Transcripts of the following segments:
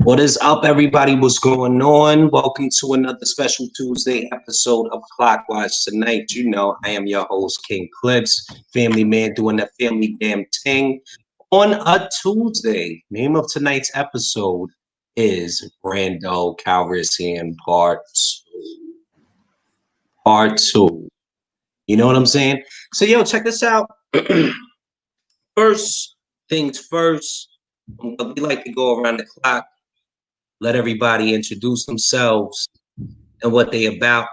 What is up, everybody? What's going on? Welcome to another special Tuesday episode of Clockwise. Tonight, you know, I am your host, King Clips, family man doing that family damn thing on a Tuesday. Name of tonight's episode is Rando, Calrissean Part 2. Part 2. You know what I'm saying? So, yo, check this out. First things first, we like to go around the clock. Let everybody introduce themselves and what they about.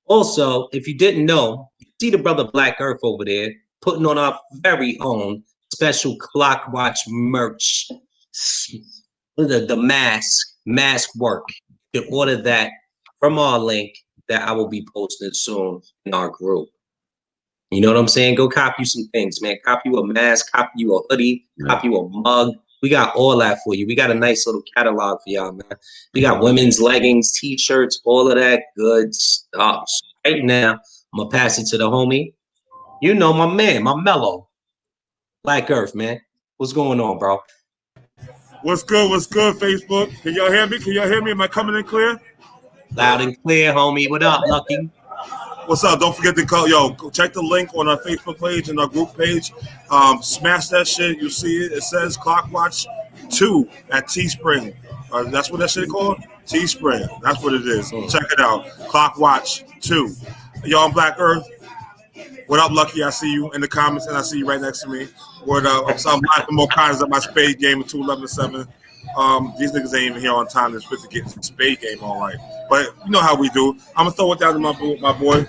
Also, if you didn't know, see the brother Black Earth over there putting on our very own special clock watch merch. The mask work. You can order that from our link that I will be posting soon in our group. You know what I'm saying? Go copy you some things, man. Copy you a mask, copy you a hoodie, copy you a mug. We got all that for you. We got a nice little catalog for y'all, man. We got women's leggings, t-shirts, all of that good stuff. So right now, I'm going to pass it to the homie. You know, my man, my mellow. Black Earth, man. What's going on, bro? What's good, Facebook? Can y'all hear me? Am I coming in clear? Loud and clear, homie. What up, Lucky? What's up? Don't forget to call. Go check the link on our Facebook page and our group page. Smash that shit. You'll see it. It says Clockwatch 2 at Teespring. That's what that shit called? Teespring. That's what it is. Check it out. Clockwatch 2. Y'all on Black Earth. What up, Lucky? I see you in the comments, and I see you right next to me. What up? I'm laughing more kinds of my spade game of 2-11-7. These niggas ain't even here on time. They're supposed to get the spade game all right. But you know how we do. I'm going to throw it down to my boy,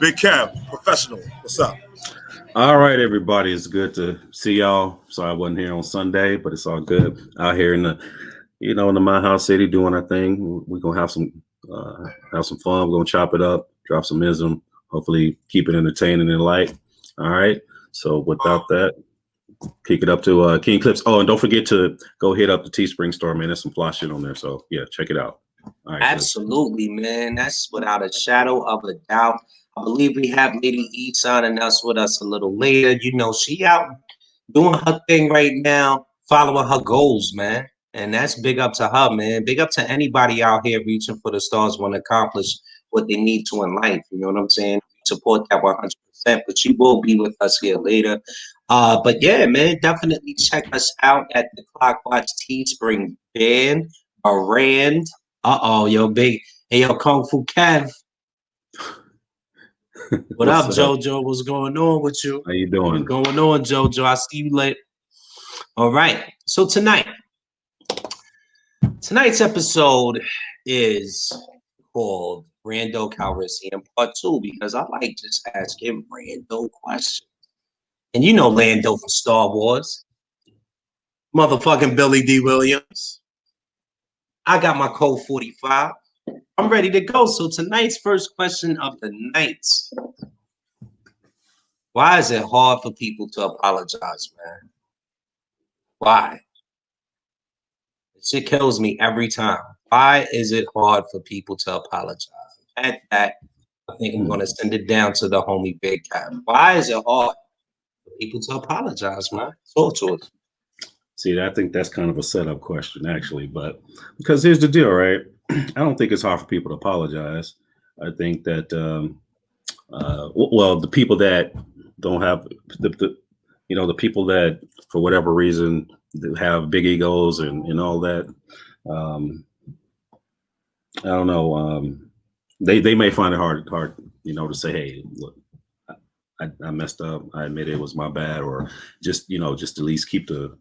Big Kev, professional. What's up? All right, everybody. It's good to see y'all. Sorry I wasn't here on Sunday, but it's all good. Out here in the, in the My House City doing our thing. We're going to have some fun. We're going to chop it up, drop some ism, hopefully keep it entertaining and light. All right. So without that, kick it up to King Clips. Oh, and don't forget to go hit up the Teespring store, man. There's some fly shit on there. So yeah, check it out. All right, absolutely, man. That's without a shadow of a doubt. I believe we have Lady E signing us with us a little later. You know, she out doing her thing right now, following her goals, man. And that's big up to her, man. Big up to anybody out here reaching for the stars, want to accomplish what they need to in life. You know what I'm saying? Support that 100%. But she will be with us here later. But yeah, man, definitely check us out at the Clockwatch Teespring band, Rand. Yo, big. Hey, yo, Kung Fu Kev. What up, JoJo? What's going on with you? How you doing? What's going on, JoJo? I see you late. All right. So tonight's episode is called Rando Calrissean Part 2 because I like just asking rando questions. And you know Lando from Star Wars. Motherfucking Billy D. Williams. I got my code 45. I'm ready to go. So tonight's first question of the night. Why is it hard for people to apologize, man? Why? It shit kills me every time. Why is it hard for people to apologize? At that, I think I'm going to send it down to the homie Big Cat. Why is it hard for people to apologize, man? Talk to us. See, I think that's kind of a setup question, actually. But because here's the deal, right? I don't think it's hard for people to apologize. I think that, the people that don't have the people that, for whatever reason, have big egos and all that, I don't know. They may find it hard, to say, hey, look, I messed up. I admit it was my bad, or just at least keep the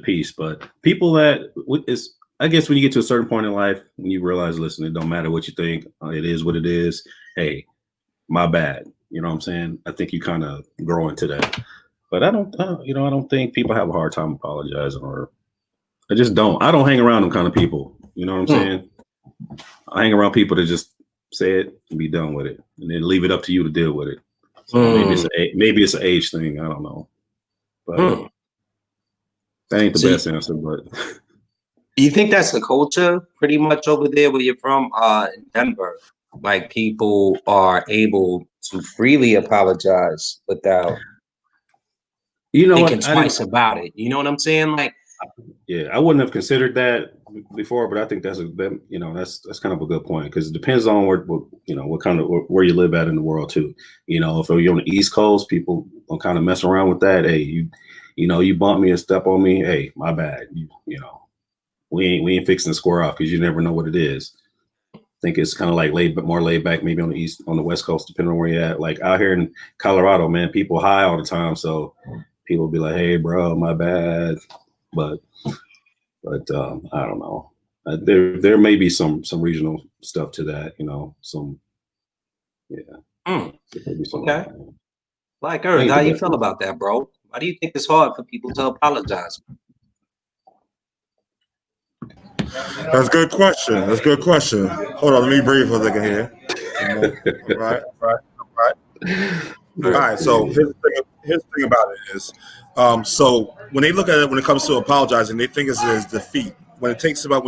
peace. But people that is, I guess, when you get to a certain point in life, when you realize, listen, it don't matter what you think. It is what it is. Hey, my bad. You know what I'm saying? I think you kind of grow into that. But I don't think people have a hard time apologizing, or I just don't. I don't hang around them kind of people. You know what I'm saying? I hang around people that just say it and be done with it, and then leave it up to you to deal with it. So maybe it's an age thing. I don't know. But that ain't the best answer. But do you think that's the culture pretty much over there where you're from, in Denver? Like, people are able to freely apologize without thinking twice about it. You know what I'm saying? Like, yeah, I wouldn't have considered that before, but I think that's that's kind of a good point because it depends on where you live at in the world too. If you're on the East Coast, people will kind of mess around with that. Hey, you bump me and step on me. Hey, my bad. We ain't fixing to square off because you never know what it is. I think it's kind of like more laid back, maybe on the West Coast, depending on where you're at. Like out here in Colorado, man, people high all the time, so people be like, "Hey, bro, my bad," but I don't know. There may be some regional stuff to that, Okay. Like Earth, how you feel about that, bro? Why do you think it's hard for people to apologize? That's a good question. Hold on, let me breathe for a second here. All right. So here's the thing about it is, so when they look at it, when it comes to apologizing, they think it's as defeat. When it takes a man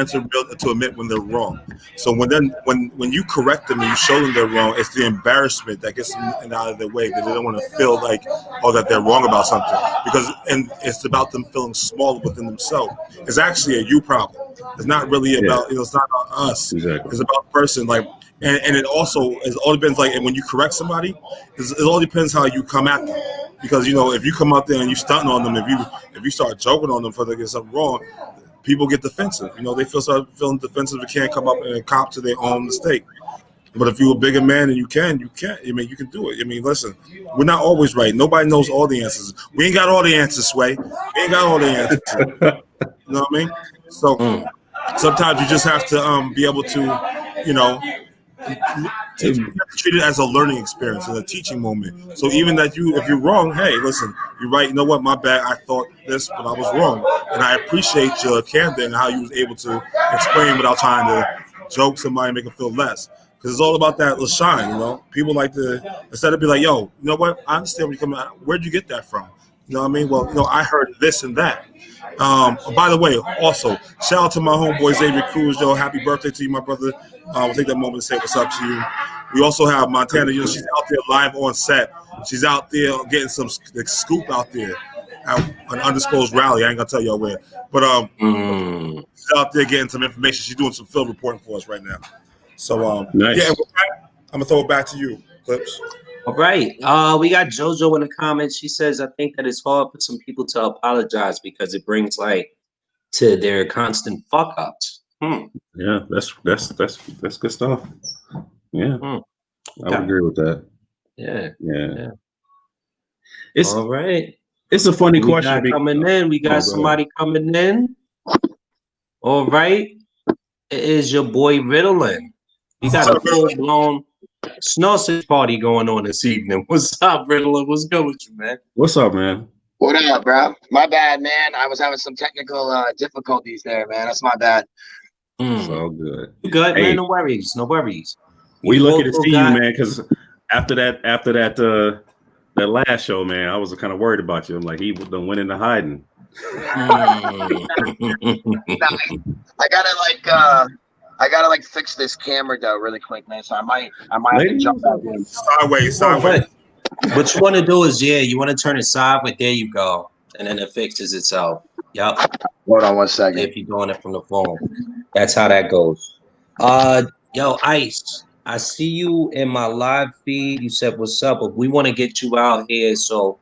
to admit when they're wrong. So when you correct them and you show them they're wrong, it's the embarrassment that gets them out of their way because they don't want to feel like that they're wrong about something. And it's about them feeling small within themselves. It's actually a you problem. It's not really about it's not about us. Exactly. It's about the person and it all depends and when you correct somebody, it all depends how you come at them. Because if you come out there and you stunting on them, if you start joking on them for they get something wrong, people get defensive. They start feeling defensive and can't come up and cop to their own mistake. But if you're a bigger man and you can. I mean, you can do it. I mean, listen, we're not always right. Nobody knows all the answers. We ain't got all the answers, Sway. We ain't got all the answers. You know what I mean? So sometimes you just have to be able to, you have to treat it as a learning experience and a teaching moment. So even if you're wrong, hey, listen, you're right. You know what? My bad. I thought this, but I was wrong. And I appreciate your candor and how you was able to explain without trying to joke somebody and make them feel less. Because it's all about that little shine, People like to, instead of be like, yo, you know what? I understand where you're coming from. Where'd you get that from? You know what I mean? Well, I heard this and that. By the way, also, shout out to my homeboy Xavier Cruz, yo. Happy birthday to you, my brother. We'll take that moment to say what's up to you. We also have Montana, she's out there live on set. She's out there getting some scoop out there at an undisclosed rally. I ain't gonna tell y'all where. But she's out there getting some information. She's doing some field reporting for us right now. So nice. Yeah, I'm gonna throw it back to you, Clips. All right. We got JoJo in the comments. She says, I think that it's hard for some people to apologize because it brings to their constant fuck ups. Yeah, that's good stuff. Yeah. I would agree with that. Yeah. It's all right. It's a funny question. We got somebody coming in. All right. It is your boy Ritalin. He got a full-blown sausage party going on this evening. What's up, Ritalin? What's good with you, man? What's up, man? What up, bro? My bad, man. I was having some technical difficulties there, man. That's my bad. It's all good. You good, man? No worries. We lucky to see you, man, because after that last show, man, I was kind of worried about you. I'm like, he done went into hiding. I gotta fix this camera though really quick, man. So I might have to jump back in. Sideways. What you want to do is, you want to turn it sideways. There you go, and then it fixes itself. Yep. Hold on 1 second. If you're doing it from the phone, that's how that goes. Yo, Ice, I see you in my live feed. You said what's up, but we want to get you out here. So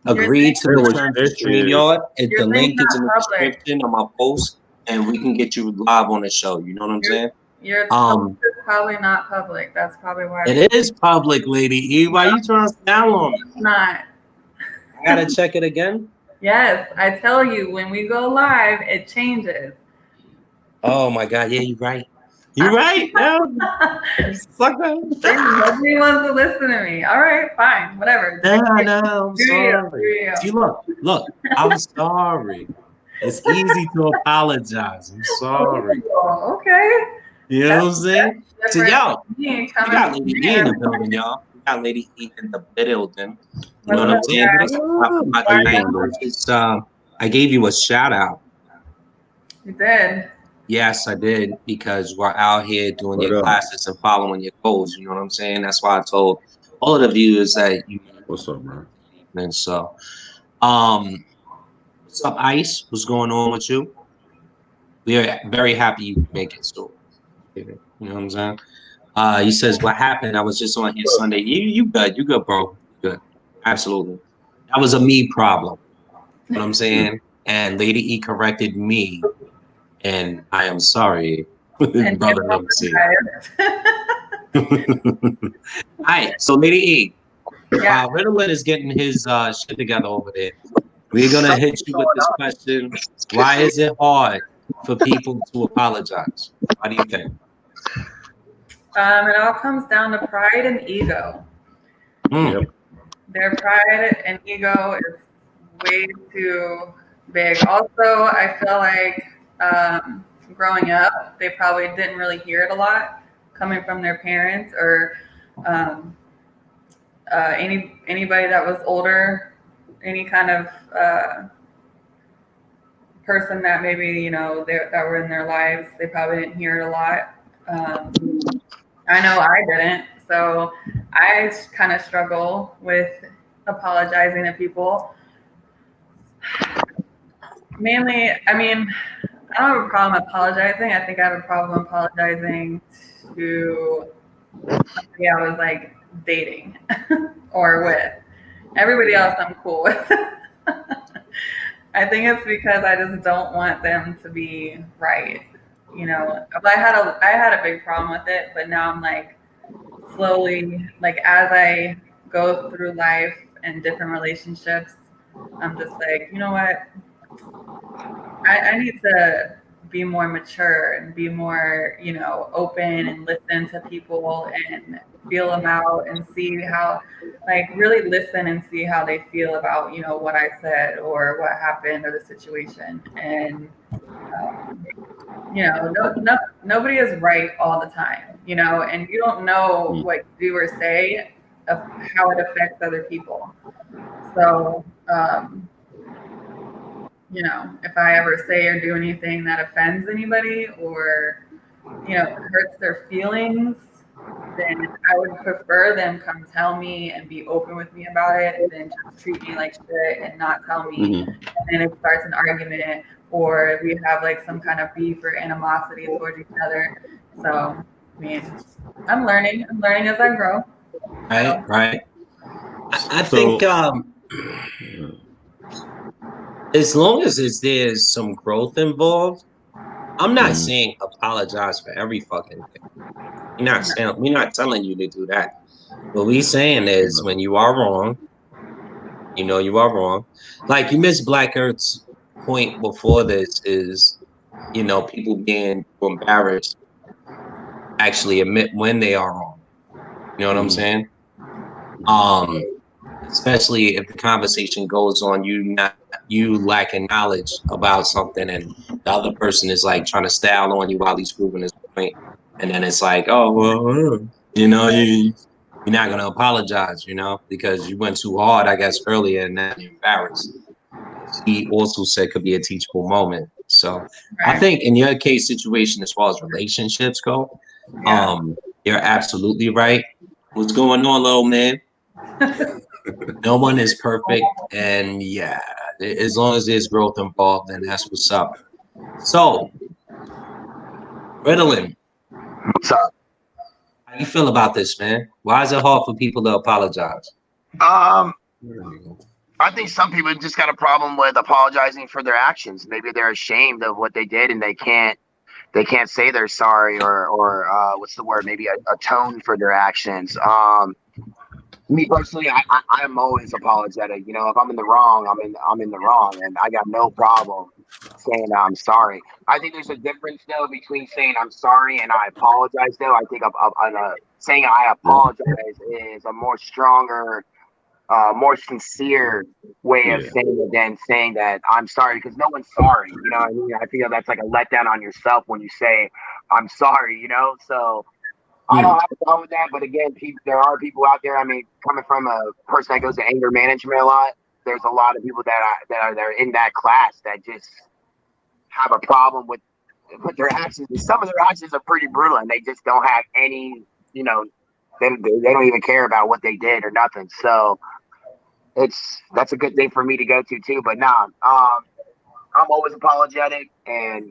agree to the terms of StreamYard. The link is in the description of my post, and we can get you live on the show. You know what I'm saying? Your post is probably not public. That's probably why. It is public, Lady E. Why are you trying to down on it? It's not. I gotta check it again. Yes, I tell you, when we go live, it changes. Oh my God! Yeah, you're right. You're right. Nobody wants to listen to me. All right, fine, whatever. No, I'm sorry. See, look, I'm sorry. It's easy to apologize. I'm sorry. Oh, okay. You know what I'm saying? So, y'all, we got Lady E in the building, y'all. We got Lady E in the building. You know what I'm saying? I gave you a shout out. You did. Yes, I did, because we're out here doing your classes and following your goals. You know what I'm saying? That's why I told all of the viewers that you. What's up, man? And so, what's up, Ice? What's going on with you? We are very happy you make it so. You know what I'm saying? He says, "What happened? I was just on here Sunday." You good, bro. You good. Absolutely. That was a me problem. You know what I'm saying? And Lady E corrected me, and I am sorry, And brother. Let me see. All right, so Lady E, yeah. while Ritalin is getting his shit together over there, we're gonna hit Something's you with going this on. question: It's why pissing me is it hard for people to apologize? Why do you think? It all comes down to pride and ego. Mm, Yep. Their pride and ego is way too big. Also, I feel like growing up, they probably didn't really hear it a lot coming from their parents or um, anybody that was older, any kind of person that maybe that were in their lives. They probably didn't hear it a lot. I know I didn't, so I kind of struggle with apologizing to people. Mainly, I mean, I don't have a problem apologizing. I think I have a problem apologizing to somebody I was like dating or with. Everybody else I'm cool with. I think it's because I just don't want them to be right. But I had a big problem with it, but now I'm like slowly, like as I go through life and different relationships, I'm just like, you know what? I need to be more mature and be more, open and listen to people and feel them out and see how, like, really listen and see how they feel about, what I said or what happened or the situation. And, nobody is right all the time, and you don't know what you do or say of how it affects other people. So, if I ever say or do anything that offends anybody or, hurts their feelings, then I would prefer them come tell me and be open with me about it than just treat me like shit and not tell me. Mhm. And then it starts an argument or we have like some kind of beef or animosity towards each other. So, I mean, I'm learning as I grow. right, right. I think So, as long as there's some growth involved, I'm not mhm. saying apologize for every fucking thing. We're not telling you to do that. What we saying is when you are wrong, you are wrong. Like you missed Black Earth's point before this is, people being embarrassed actually admit when they are wrong. You know what I'm Mhm. saying? Um, especially if the conversation goes on you lacking knowledge about something and the other person is like trying to style on you while he's proving his point, and then it's like, oh well, you're not gonna apologize, because you went too hard, I guess, earlier, and now you're embarrassed. He also said could be a teachable moment. So I Right. think in your case situation, as far as relationships go, Yeah. you're absolutely right. What's going on, little man? No one is perfect, and yeah, as long as there's growth involved, then that's what's up. So, Ritalin, So, how you feel about this, man? Why is it hard for people to apologize? um, There you go. I think some people just got a problem with apologizing for their actions. Maybe they're ashamed of what they did and they can't say they're sorry or what's the word? Maybe atone for their actions. Me personally, I'm always apologetic. If I'm in the wrong, I'm in the wrong, and I got no problem saying I'm sorry. I think there's a difference though between saying I'm sorry and I apologize. Though I think saying I Yeah. apologize is a more stronger, more sincere way of Yeah. saying it than saying that I'm sorry, because no one's sorry. You know what I mean? I feel that's like a letdown on yourself when you say I'm sorry. So I don't have a problem with that, but again, there are people out there. I mean, coming from a person that goes to anger management a lot, there's a lot of people that are in that class that just have a problem with their actions. And some of their actions are pretty brutal, and they just don't have any, they don't even care about what they did or nothing. So that's a good thing for me to go to too. But nah, I'm always apologetic, and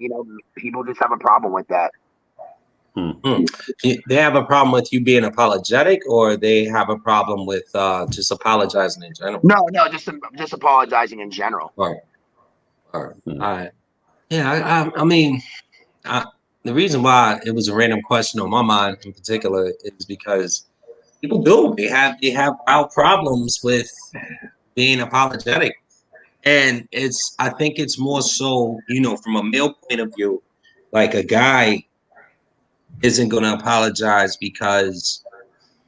people just have a problem with that. They have a problem with you being apologetic, or they have a problem with just apologizing in general? No, just apologizing in general. All right. Yeah, I mean, the reason why it was a random question on my mind in particular is because people do. They have wild problems with being apologetic. And I think it's more so, from a male point of view, like a guy isn't going to apologize because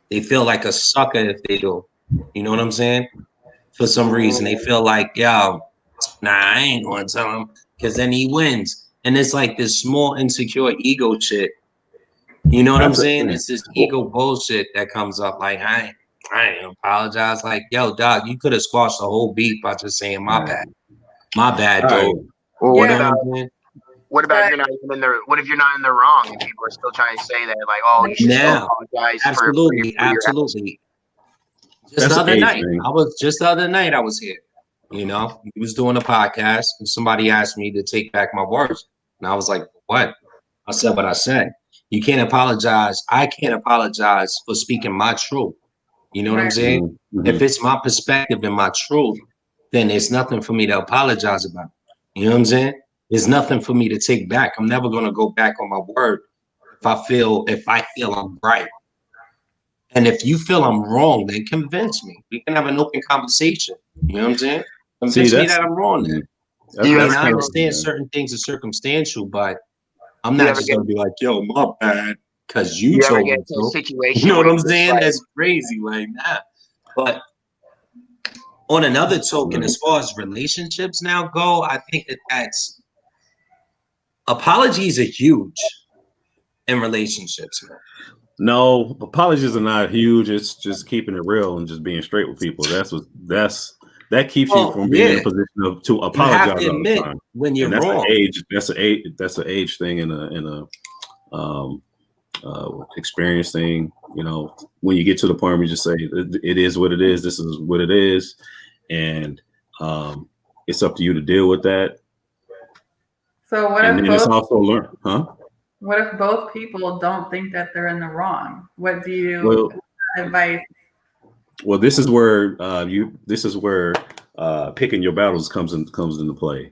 they feel like a sucker if they do. You know what I'm saying? For some reason, they feel like, yo, nah, I ain't going to tell him because then he wins. And it's like this small, insecure ego shit. You know what I'm saying? It's this ego bullshit that comes up. Like, I ain't apologize. Like, yo, dog, you could have squashed the whole beat by just saying my bad. My bad, dude. Well, What about if you're not even in the? What if you're not in the wrong and people are still trying to say that, like, oh, you should still apologize absolutely, for your absolutely. Just the other night, I was here. He was doing a podcast, and somebody asked me to take back my words, and I was like, "What?" I said what I said. You can't apologize. I can't apologize for speaking my truth. You know what I'm saying? Mm-hmm. If it's my perspective and my truth, then there's nothing for me to apologize about. You know what I'm saying? There's nothing for me to take back. I'm never going to go back on my word if I feel I'm right. And if you feel I'm wrong, then convince me. We can have an open conversation. You know what I'm saying? Convince me that I'm wrong then. I understand certain things are circumstantial, but I'm not just going to be like, yo, my bad, because you told me so. You know what I'm saying? That's crazy like that. But on another token, as far as relationships now go, I think that's apologies are huge in relationships, man. No, apologies are not huge. It's just keeping it real and just being straight with people. That keeps you from being in a position to apologize all the time. When you're and wrong. That's an age thing and a experience thing. When you get to the point where you just say it is what it is. This is what it is, and it's up to you to deal with that. So what and if then it's also learn, huh? What if both people don't think that they're in the wrong? What do you advise? Well, this is where picking your battles comes into play.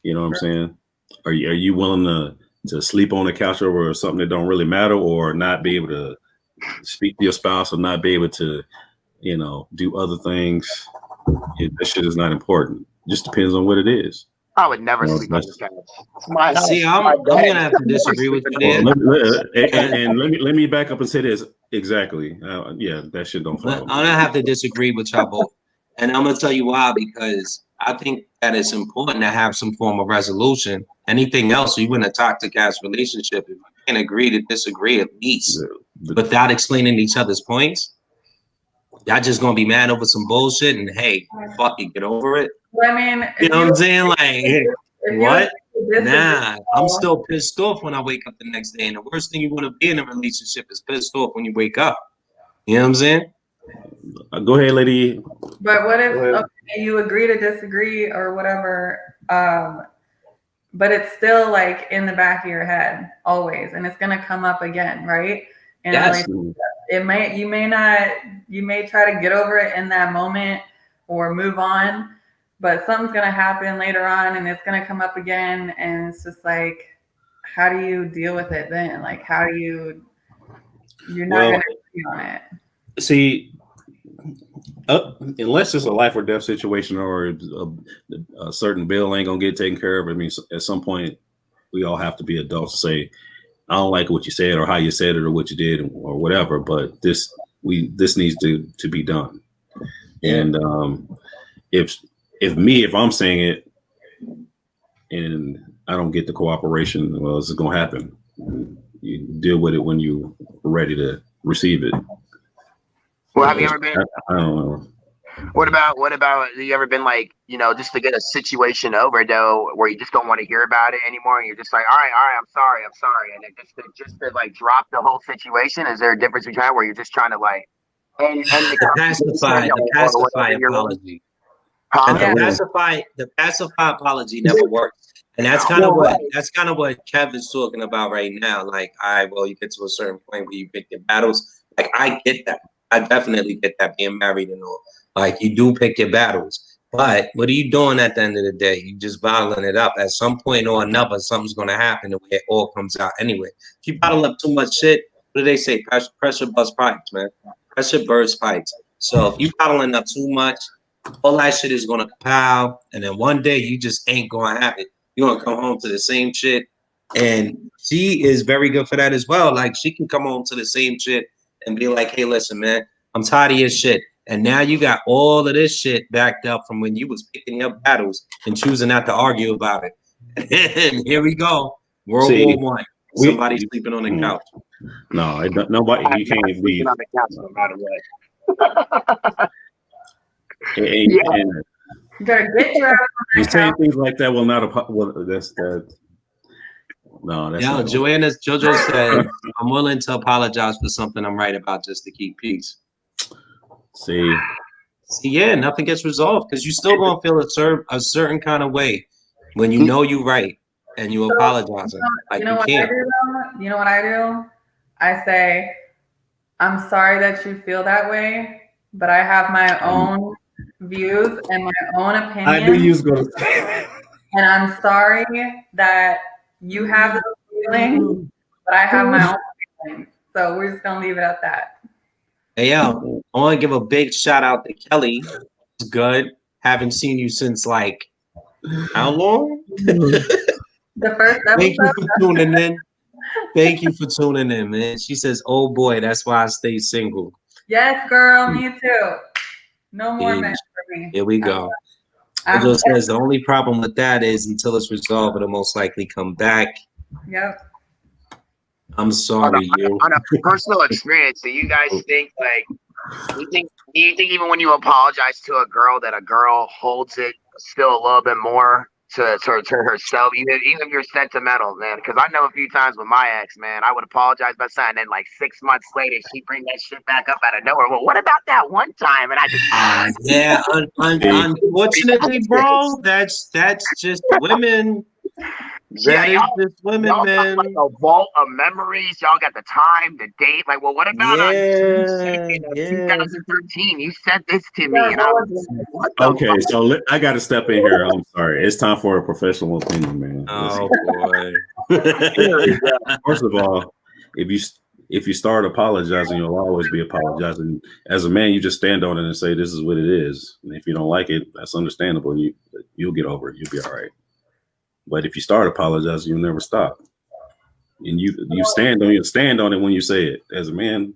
You know what I'm saying? Are you willing to sleep on the couch over something that don't really matter, or not be able to speak to your spouse, or not be able to, do other things? That shit is not important. It just depends on what it is. I would never sleep on the couch. It's my house. See, I'm gonna have to disagree with you there. And let me back up and say this exactly. That shit don't follow. I'm gonna have to disagree with y'all both, and I'm gonna tell you why. Because I think that it's important to have some form of resolution. Anything else, you in a toxic ass relationship, if you can't agree to disagree at least, without explaining each other's points, y'all just gonna be mad over some bullshit. And hey, fuck it, get over it. Well, I mean, you know what I'm saying? Like, what? Nah, I'm still pissed off when I wake up the next day. And the worst thing you want to be in a relationship is pissed off when you wake up. You know what I'm saying? Go ahead, lady. But what if you agree to disagree or whatever, but it's still like in the back of your head always, and it's gonna come up again, right? And yes. You may try to get over it in that moment or move on. But something's going to happen later on and it's going to come up again. And it's just like, how do you deal with it then? Like, you're not going to agree on it. See, unless it's a life or death situation or a certain bill ain't going to get taken care of. I mean, at some point, we all have to be adults to say, I don't like what you said or how you said it or what you did or whatever, but this needs to be done. And if I'm saying it and I don't get the cooperation, well, it's going to happen. You deal with it when you're ready to receive it. Well, have you ever been? I don't know. What about? Have you ever been like, just to get a situation over though, where you just don't want to hear about it anymore, and you're just like, all right, I'm sorry, and it just to like drop the whole situation? Is there a difference between that where you're just trying to like end the pacify apology? And Huh? the pacify apology never works. And that's kind of what Kevin's talking about right now. Like, well, you get to a certain point where you pick your battles. Like, I get that. I definitely get that, being married and all. Like, you do pick your battles. But what are you doing at the end of the day? You just bottling it up. At some point or another, something's gonna happen the way it all comes out anyway. If you bottle up too much shit, what do they say? Pressure busts pipes, man. Pressure bursts pipes. So if you bottling up too much, all that shit is gonna pow, and then one day you just ain't gonna have it. You're gonna come home to the same shit. And she is very good for that as well. Like, she can come home to the same shit and be like, hey, listen, man, I'm tired of your shit. And now you got all of this shit backed up from when you was picking your battles and choosing not to argue about it. And here we go. World War One. Somebody sleeping on the couch. No, nobody. You can't be on the couch no matter what. and You better get your ass on that saying couch. things like that will not. Well, that's that. No, that's Yeah, not. JoJo said, I'm willing to apologize for something I'm right about just to keep peace. See, yeah, nothing gets resolved because you still gonna feel a certain kind of way when you know you're right and you apologize. Like, you know what I do though? You know what I do? I say, I'm sorry that you feel that way, but I have my own views and my own opinions. I knew you was gonna say that. And I'm sorry that you have those feelings, but I have my own feelings. So we're just gonna leave it at that. Hey, yo, I want to give a big shout out to Kelly. It's good. Haven't seen you since like how long? The first episode. Thank you for tuning in. Thank you for tuning in, man. She says, "Oh boy, that's why I stay single." Yes, girl, me too. No more men for me. Here we go. JoJo says the only problem with that is until it's resolved, it'll most likely come back. Yep. I'm sorry, on a personal experience, do you guys think do you think even when you apologize to a girl that a girl holds it still a little bit more to herself, even if you're sentimental, man? Because I know a few times with my ex, man, I would apologize by something, and then like 6 months later, she bring that shit back up out of nowhere. Well, what about that one time? And I just yeah, unfortunately, bro, that's just women. That is just women, y'all man. got like a vault of memories. Y'all got the time, the date. Like, well, what about on June 2nd of 2013? You said this to me. And I was like, what the Okay, fuck? so I got to step in here. I'm sorry. It's time for a professional opinion, man. Oh boy. First of all, if you start apologizing, you'll always be apologizing. As a man, you just stand on it and say, this is what it is. And if you don't like it, that's understandable. You'll get over it. You'll be all right. But if you start apologizing, you'll never stop. And you stand on it when you say it. As a man,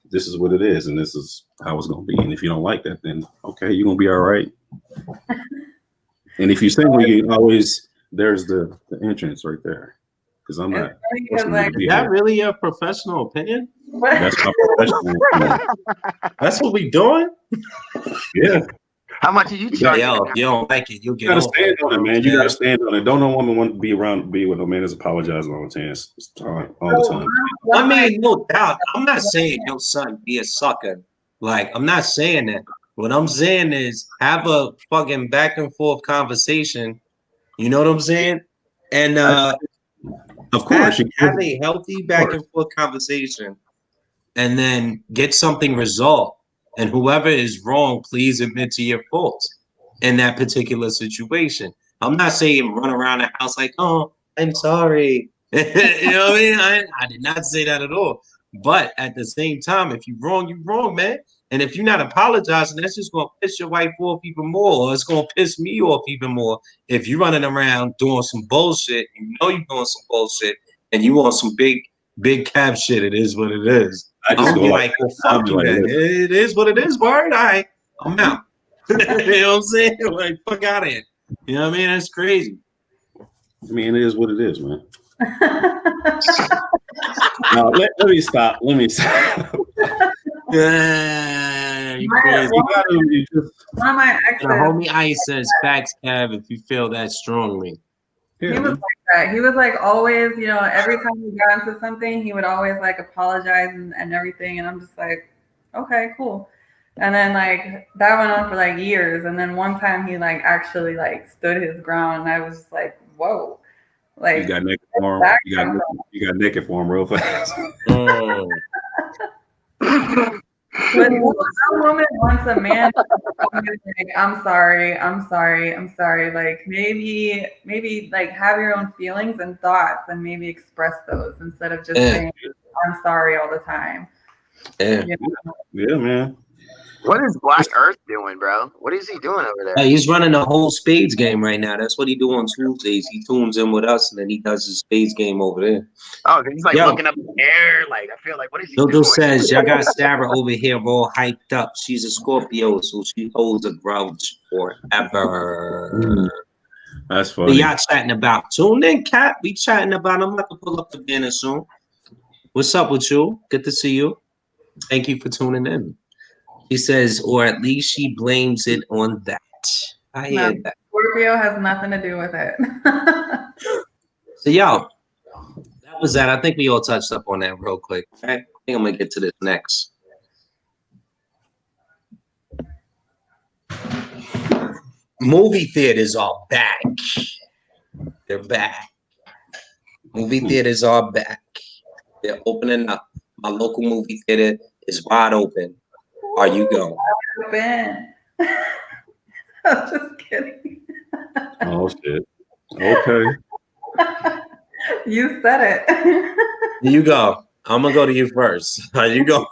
this is what it is, and this is how it's gonna be. And if you don't like that, then okay, you're gonna be all right. And if you single, you always there's the entrance right there. Because I'm not. Is that really your professional opinion? That's my professional opinion. That's what we doing? Yeah. How much are you charging? Yo, if you don't like it, you'll get You gotta over stand it, on it, man. You gotta stand on it. Don't no woman want to be with no man that's apologizing all the time. I mean, no doubt. I'm not saying your son be a sucker. Like, I'm not saying that. What I'm saying is have a fucking back and forth conversation. You know what I'm saying? And of course, have a healthy back and forth conversation, and then get something resolved. And whoever is wrong, please admit to your faults in that particular situation. I'm not saying run around the house like, oh, I'm sorry. You know what I mean? I did not say that at all. But at the same time, if you're wrong, man. And if you're not apologizing, that's just going to piss your wife off even more. Or it's going to piss me off even more. If you're running around doing some bullshit, you know you're doing some bullshit, and you want some big cap shit, it is what it is. I'm like, well, fuck you, man. It is what it is, word. All right, I'm out. You know what I'm saying? Like, fuck out of here. You know what I mean? That's crazy. I mean, it is what it is, man. No, let me stop. Let me stop. Yeah, you crazy. One of my exes, homie Ice says, facts, Kev, if you feel that strongly. He was like that. He was like always, you know, every time we got into something, he would always like apologize and everything. And I'm just like, okay, cool. And then like that went on for like years. And then one time he like actually like stood his ground, and I was just like, whoa, like You got naked for him. that You got naked for him real fast. But no woman wants a man like, I'm sorry. Like maybe like have your own feelings and thoughts and maybe express those instead of just saying I'm sorry all the time. Yeah. You know? Yeah, man. What is Black Earth doing, bro? What is he doing over there? Hey, he's running a whole spades game right now. That's what he do on Tuesdays. He tunes in with us, and then he does his spades game over there. Oh, he's like looking up in the air. Like, I feel like, what is he Dodo doing? says, y'all got Sarah over here all hyped up. She's a Scorpio, so she holds a grudge forever. That's What funny. y'all chatting about? Tune in, Cat. We chatting about. I'm about to pull up the banner soon. What's up with you? Good to see you. Thank you for tuning in. She says, or at least she blames it on that. I hear that. Scorpio has nothing to do with it. So, yo, that was that. I think we all touched up on that real quick. I think I'm going to get to this next. Movie theaters are back. They're back. Movie theaters are back. They're opening up. My local movie theater is wide open. Are you going? Open. I'm just kidding. Oh shit. Okay. You said it. You go. I'm gonna go to you first. Are you go?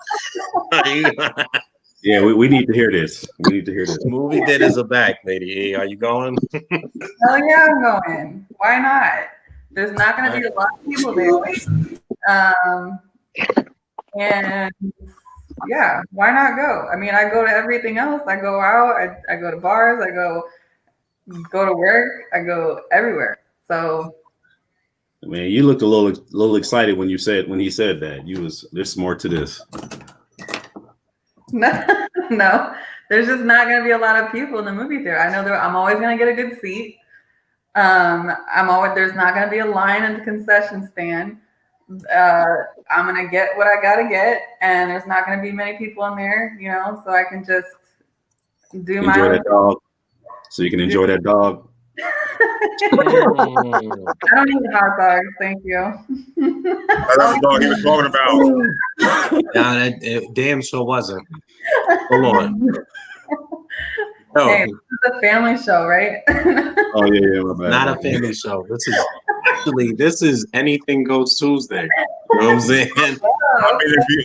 Yeah, we need to hear this. We need to hear this. Movie theaters are back, Lady E. Are you going? Hell yeah, I'm going. Why not? There's not going to be a lot of people there. And yeah, why not go? I mean, I go to everything else. I go out. I go to bars. I go to work. I go everywhere. So, Man, you looked a little excited when he said that. There's more to this. no, there's just not going to be a lot of people in the movie theater. I know I'm always going to get a good seat. There's not going to be a line at the concession stand. I'm going to get what I got to get, and there's not going to be many people in there, so I can just do my own. That dog. So you can enjoy that dog. I don't eat hot dogs, thank you. That's the dog he was talking about. Nah, that damn sure wasn't. Hold on. Oh. Hey, this is a family show, right? Oh yeah, my bad. Not a family show. This is Anything Goes Tuesday. You know what I'm saying? I mean, if you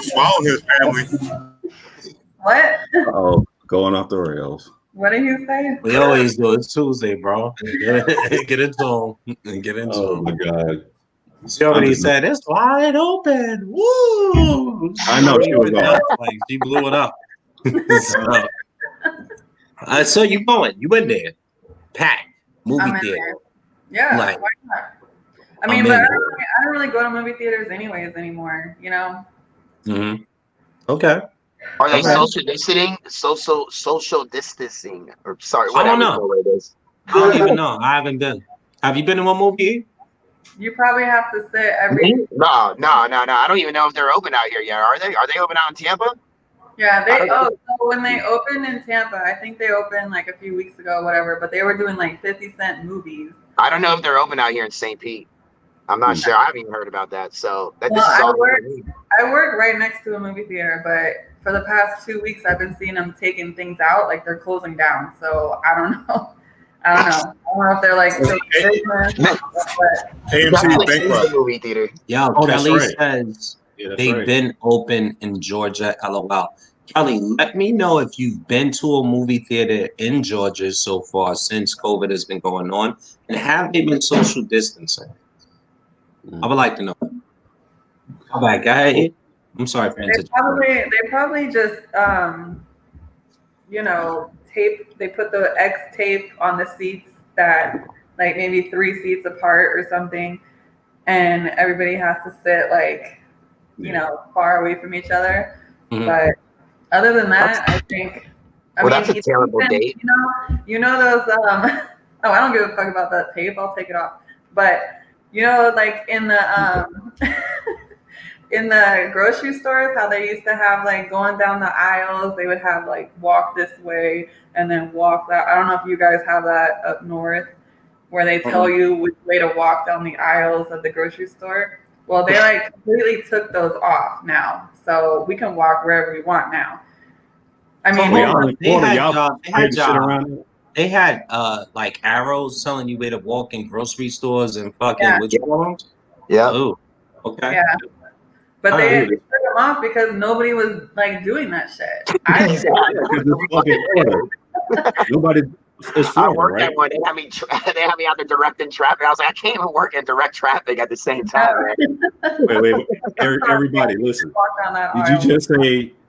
swallow his family. What? Oh, going off the rails. What did you say? We always do. It's Tuesday, bro. Get into them. Get into Oh them. my god. She already said it's wide open. Woo! I know she was on. Like she blew it up. So you going? You in there? Packed movie theater. Yeah. Like, why not? I mean, but I don't really go to movie theaters anyways anymore. Mm-hmm. Okay. Are they social distancing? Social distancing? Or sorry, I don't know. What it is. I don't even know. I haven't been. Have you been in one movie? You probably have to sit every. No. I don't even know if they're open out here yet. Are they? Are they open out in Tampa? Yeah, so when they opened in Tampa, I think they opened like a few weeks ago, whatever. But they were doing like 50-cent movies. I don't know if they're open out here in St. Pete. I'm not sure. I haven't even heard about that. So I work right next to a movie theater, but for the past 2 weeks, I've been seeing them taking things out, like they're closing down. So I don't know. I don't know if they're like AMC bankrupt. Movie theater. Yeah, Kelly says they've right. been open in Georgia. LOL. Kelly, let me know if you've been to a movie theater in Georgia so far since COVID has been going on, and have they been social distancing? I would like to know. All right, go ahead. I'm sorry for interrupting. They probably just tape. They put the X tape on the seats that like maybe 3 seats apart or something, and everybody has to sit like far away from each other. Mm-hmm. But other than that, I think. That's a terrible date. Those. I don't give a fuck about that tape. I'll take it off. But like in the in the grocery stores, how they used to have like going down the aisles, they would have like walk this way and then walk that. I don't know if you guys have that up north where they tell you which way to walk down the aisles of the grocery store. Well, they like completely took those off now. So we can walk wherever we want now. I mean, they had like arrows telling you where to walk in grocery stores and fucking which ones? Yeah. Oh, okay. Yeah. But they took them off because nobody was like doing that shit. Nobody. I worked at one. They had me out there directing traffic. I was like, I can't even work and direct traffic at the same time. Wait. Everybody, listen.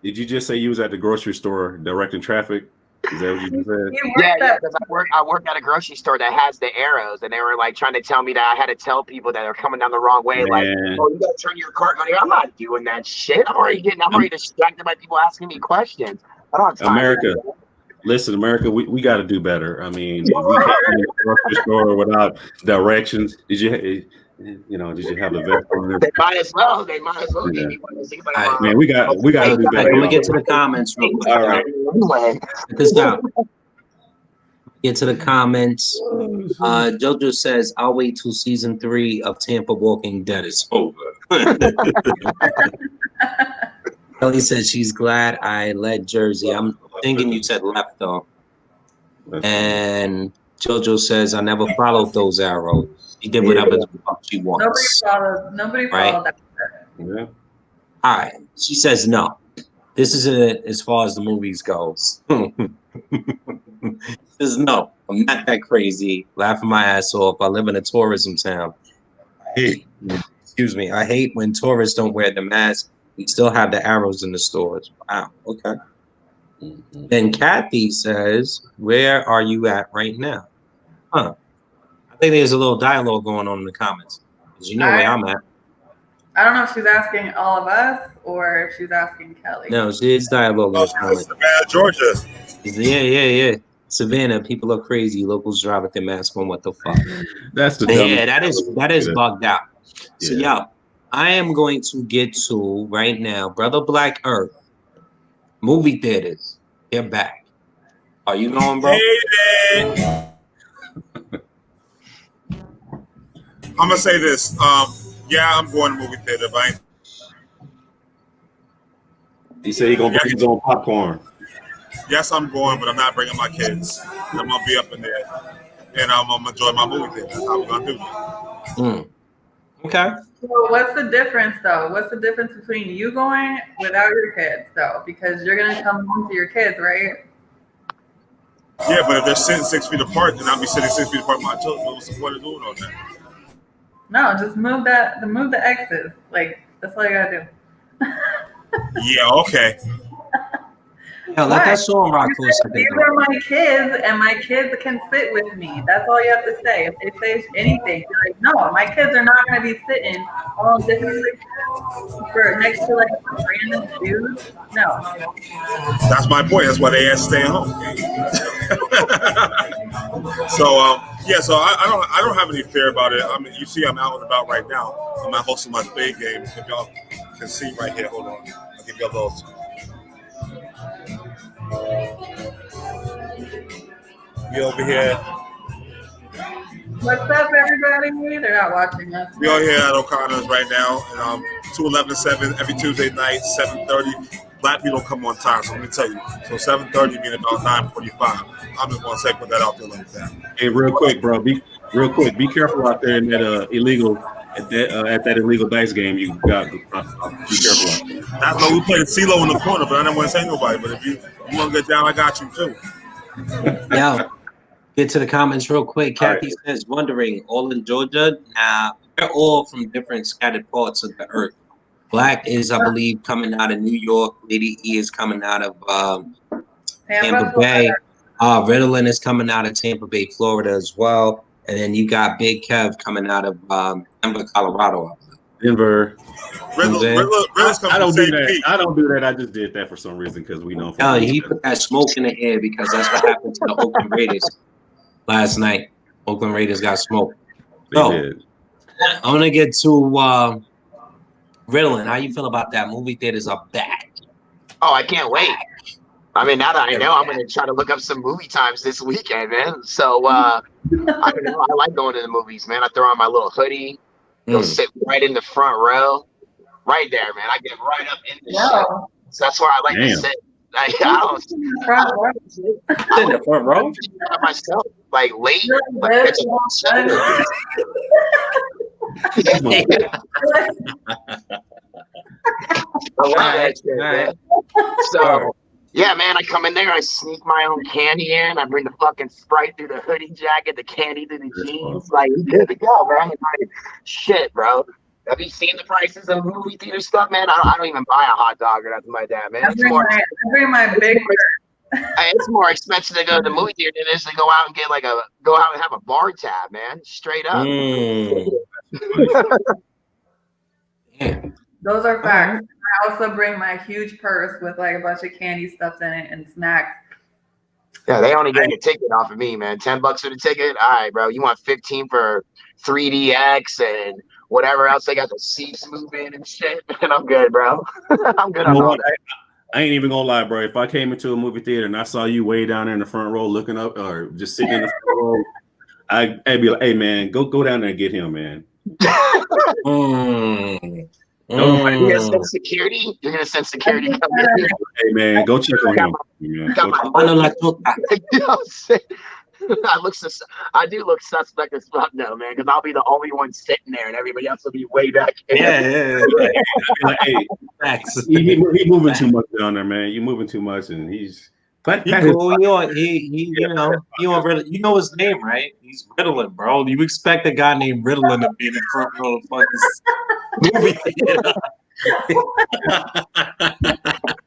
Did you just say you was at the grocery store directing traffic? Is that what you said? Yeah, because I worked at a grocery store that has the arrows, and they were like trying to tell me that I had to tell people that are coming down the wrong way, like, oh, you gotta turn your car. I'm not doing that shit. I'm already distracted by people asking me questions. I don't have time. America. Listen, America, we got to do better. I mean, we can't go to the grocery store without directions. Did you have the vest on there? They might as well. Yeah. Man, we got to do better. Let me get to the comments real quick. All right. Check this out. Get to the comments. Jojo says, "I'll wait till season 3 of Tampa Walking Dead is over." Kelly says she's glad I led Jersey. I'm thinking you said left though. And Jojo says, I never followed those arrows. She did whatever the fuck she wants. Nobody followed that. Yeah. All right. She says no. This is it as far as the movies goes. Says no. I'm not that crazy. Laughing my ass off. I live in a tourism town. Excuse me. I hate when tourists don't wear the mask. We still have the arrows in the stores. Wow. Okay. Then Kathy says, where are you at right now? Huh. I think there's a little dialogue going on in the comments. Because you know where I'm at. I don't know if she's asking all of us or if she's asking Kelly. No, it's dialogue in the comments. Savannah, Georgia. Yeah. Savannah, people are crazy. Locals drive with their mask on. What the fuck? That's the that is bugged out. So, I am going to get to right now, Brother Black Earth, movie theaters. They're back. Are you going, bro? I'm gonna say this. Yeah, I'm going to movie theater, but he said he's gonna bring his own popcorn. Yes, I'm going, but I'm not bringing my kids. I'm gonna be up in there, and I'm gonna enjoy my movie theater. That's how we're gonna do it. Okay. So what's the difference, though? What's the difference between you going without your kids, though? Because you're gonna come home to your kids, right? Yeah, but if they're sitting 6 feet apart, then I'll be sitting 6 feet apart with my children. What's the point of doing all that? No, just move the X's. Like, that's all you gotta do. Yeah, okay. Yeah, let that song rock for a second. These are my kids, and my kids can sit with me. That's all you have to say. If they say anything, you're like, no, my kids are not going to be sitting all different for next to like random dudes. No. That's my point. That's why they asked to stay at home. So I don't have any fear about it. I mean, you see, I'm out and about right now. I'm out hosting my spade game. If y'all can see right here, hold on. I'll give y'all those. We over here. What's up, everybody? They're not watching us. We are here at O'Connor's right now, and 211-7 every Tuesday night, 7:30. Black people don't come on time, so let me tell you. So 7:30 means about 9:45. I'm just gonna say put that out there like that. Hey, real quick, bro. Be careful out there in that illegal. At that illegal dice game, you got to be careful. That's why we played CeeLo in the corner, but I didn't want to say nobody. But if you want to get down, I got you too. Yeah. Get to the comments real quick. Kathy says, wondering, all in Georgia? Nah, they're all from different scattered parts of the earth. Black is, I believe, coming out of New York. Lady E is coming out of Tampa Bay. Ritalin is coming out of Tampa Bay, Florida as well. And then you got Big Kev coming out of Denver, Colorado. Denver. I don't do that. I don't do that. I just did that for some reason because we know. No, he put that smoke in the air because that's what happened to the Oakland Raiders last night. Oakland Raiders got smoked. So I'm gonna get to Ritalin, how you feel about that? Movie theaters are back. Oh, I can't wait. I mean, now that I know, I'm going to try to look up some movie times this weekend, man. So, I don't know. I like going to the movies, man. I throw on my little hoodie, go sit right in the front row, right there, man. I get right up in the shit. So that's where I like to sit. Like, I don't in the front row by myself, like late. Like, I love that shit, man. So, yeah, man, I come in there, I sneak my own candy in, I bring the fucking Sprite through the hoodie jacket, the candy through the jeans, like, good to go, man. Like, shit, bro. Have you seen the prices of movie theater stuff, man? I don't even buy a hot dog or nothing like that, man. I bring my big. It's more expensive to go to the movie theater than it is to go out and get go out and have a bar tab, man. Straight up. Those are facts. I also bring my huge purse with like a bunch of candy stuff in it and snacks. Yeah, they only get a ticket off of me, man. $10 for the ticket. All right, bro. You want 15 for 3DX and whatever else they got the seats moving and shit. And I'm good, bro. I'm good on all that. I ain't even gonna lie, bro. If I came into a movie theater and I saw you way down there in the front row looking up or just sitting in the front row, I'd be like, hey man, go down there and get him, man. You're gonna send security? You're gonna send security come in here? Hey man, go check on him. I do look suspect as fuck though, man, because I'll be the only one sitting there and everybody else will be way back in. Yeah. Like, hey, he moving too much down there, man. You moving too much, and he's cool. You know his name, right? He's Ritalin, bro. You expect a guy named Ritalin to be in the front row of fucking movie theater?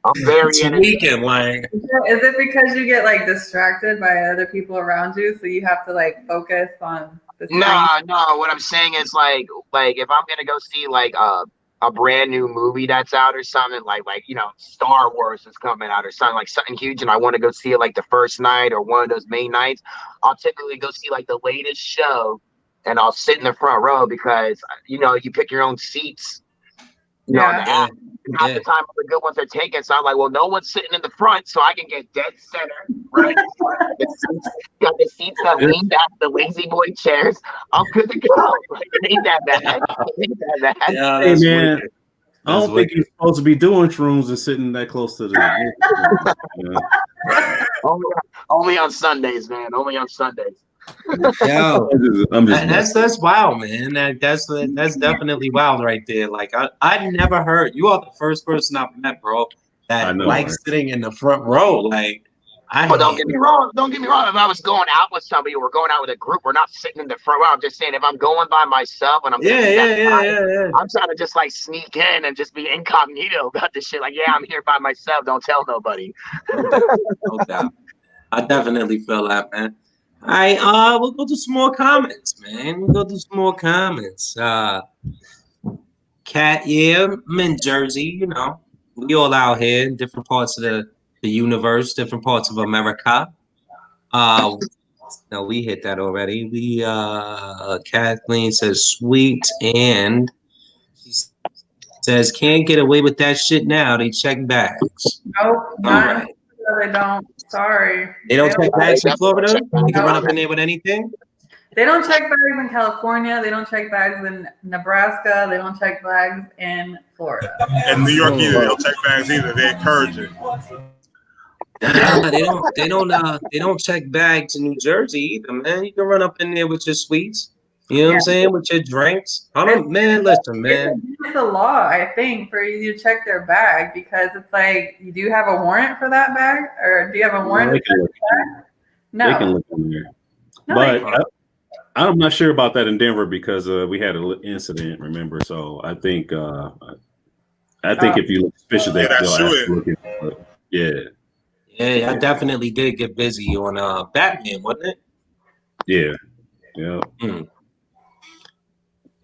I'm very weekend, like. Is it because you get like distracted by other people around you, so you have to like focus on the screen? No. What I'm saying is like if I'm gonna go see like a brand new movie that's out or something, like Star Wars is coming out or something, like something huge, and I want to go see it like the first night or one of those main nights, I'll typically go see like the latest show, and I'll sit in the front row because you pick your own seats. Half the time the good ones are taken, so I'm like, well, no one's sitting in the front, so I can get dead center, right? Got the seats that lean back, the lazy boy chairs. I'm good to go. Like, it ain't that bad. Yeah, hey man, I don't think you're supposed to be doing shrooms and sitting that close to the. Only on Sundays, man. Only on Sundays. Yo, that's wild, man. That's definitely wild right there. Like I never heard. You are the first person I've met, bro, that likes sitting in the front row. Like, don't get me wrong. If I was going out with somebody or going out with a group, we're not sitting in the front row. I'm just saying, if I'm going by myself and I'm I'm trying to just like sneak in and just be incognito about this shit. Like, yeah, I'm here by myself. Don't tell nobody. No doubt. I definitely feel that, man. All right, we'll go to some more comments, man. Cat, I'm in Jersey, we all out here in different parts of the universe, different parts of America. No, we hit that already. Kathleen says sweet, and she says can't get away with that shit now. They check bags. Nope, no, they don't. Sorry. They don't check bags in Florida? You can run up in there with anything? They don't check bags in California. They don't check bags in Nebraska. They don't check bags in Florida. And New York either. They don't check bags either. They encourage it. They don't check bags in New Jersey either, man. You can run up in there with your sweets. You know what I'm saying? With your drinks. Listen, man. It's a law, I think, for you to check their bag because it's like, you do have a warrant for that bag? Or do you have a warrant for that bag? No. They can look in there. No, but I'm not sure about that in Denver because we had an incident, remember? So I think if you look suspicious, they'll ask to look in. Yeah. Yeah, I definitely did get busy on Batman, wasn't it? Yeah. Yeah.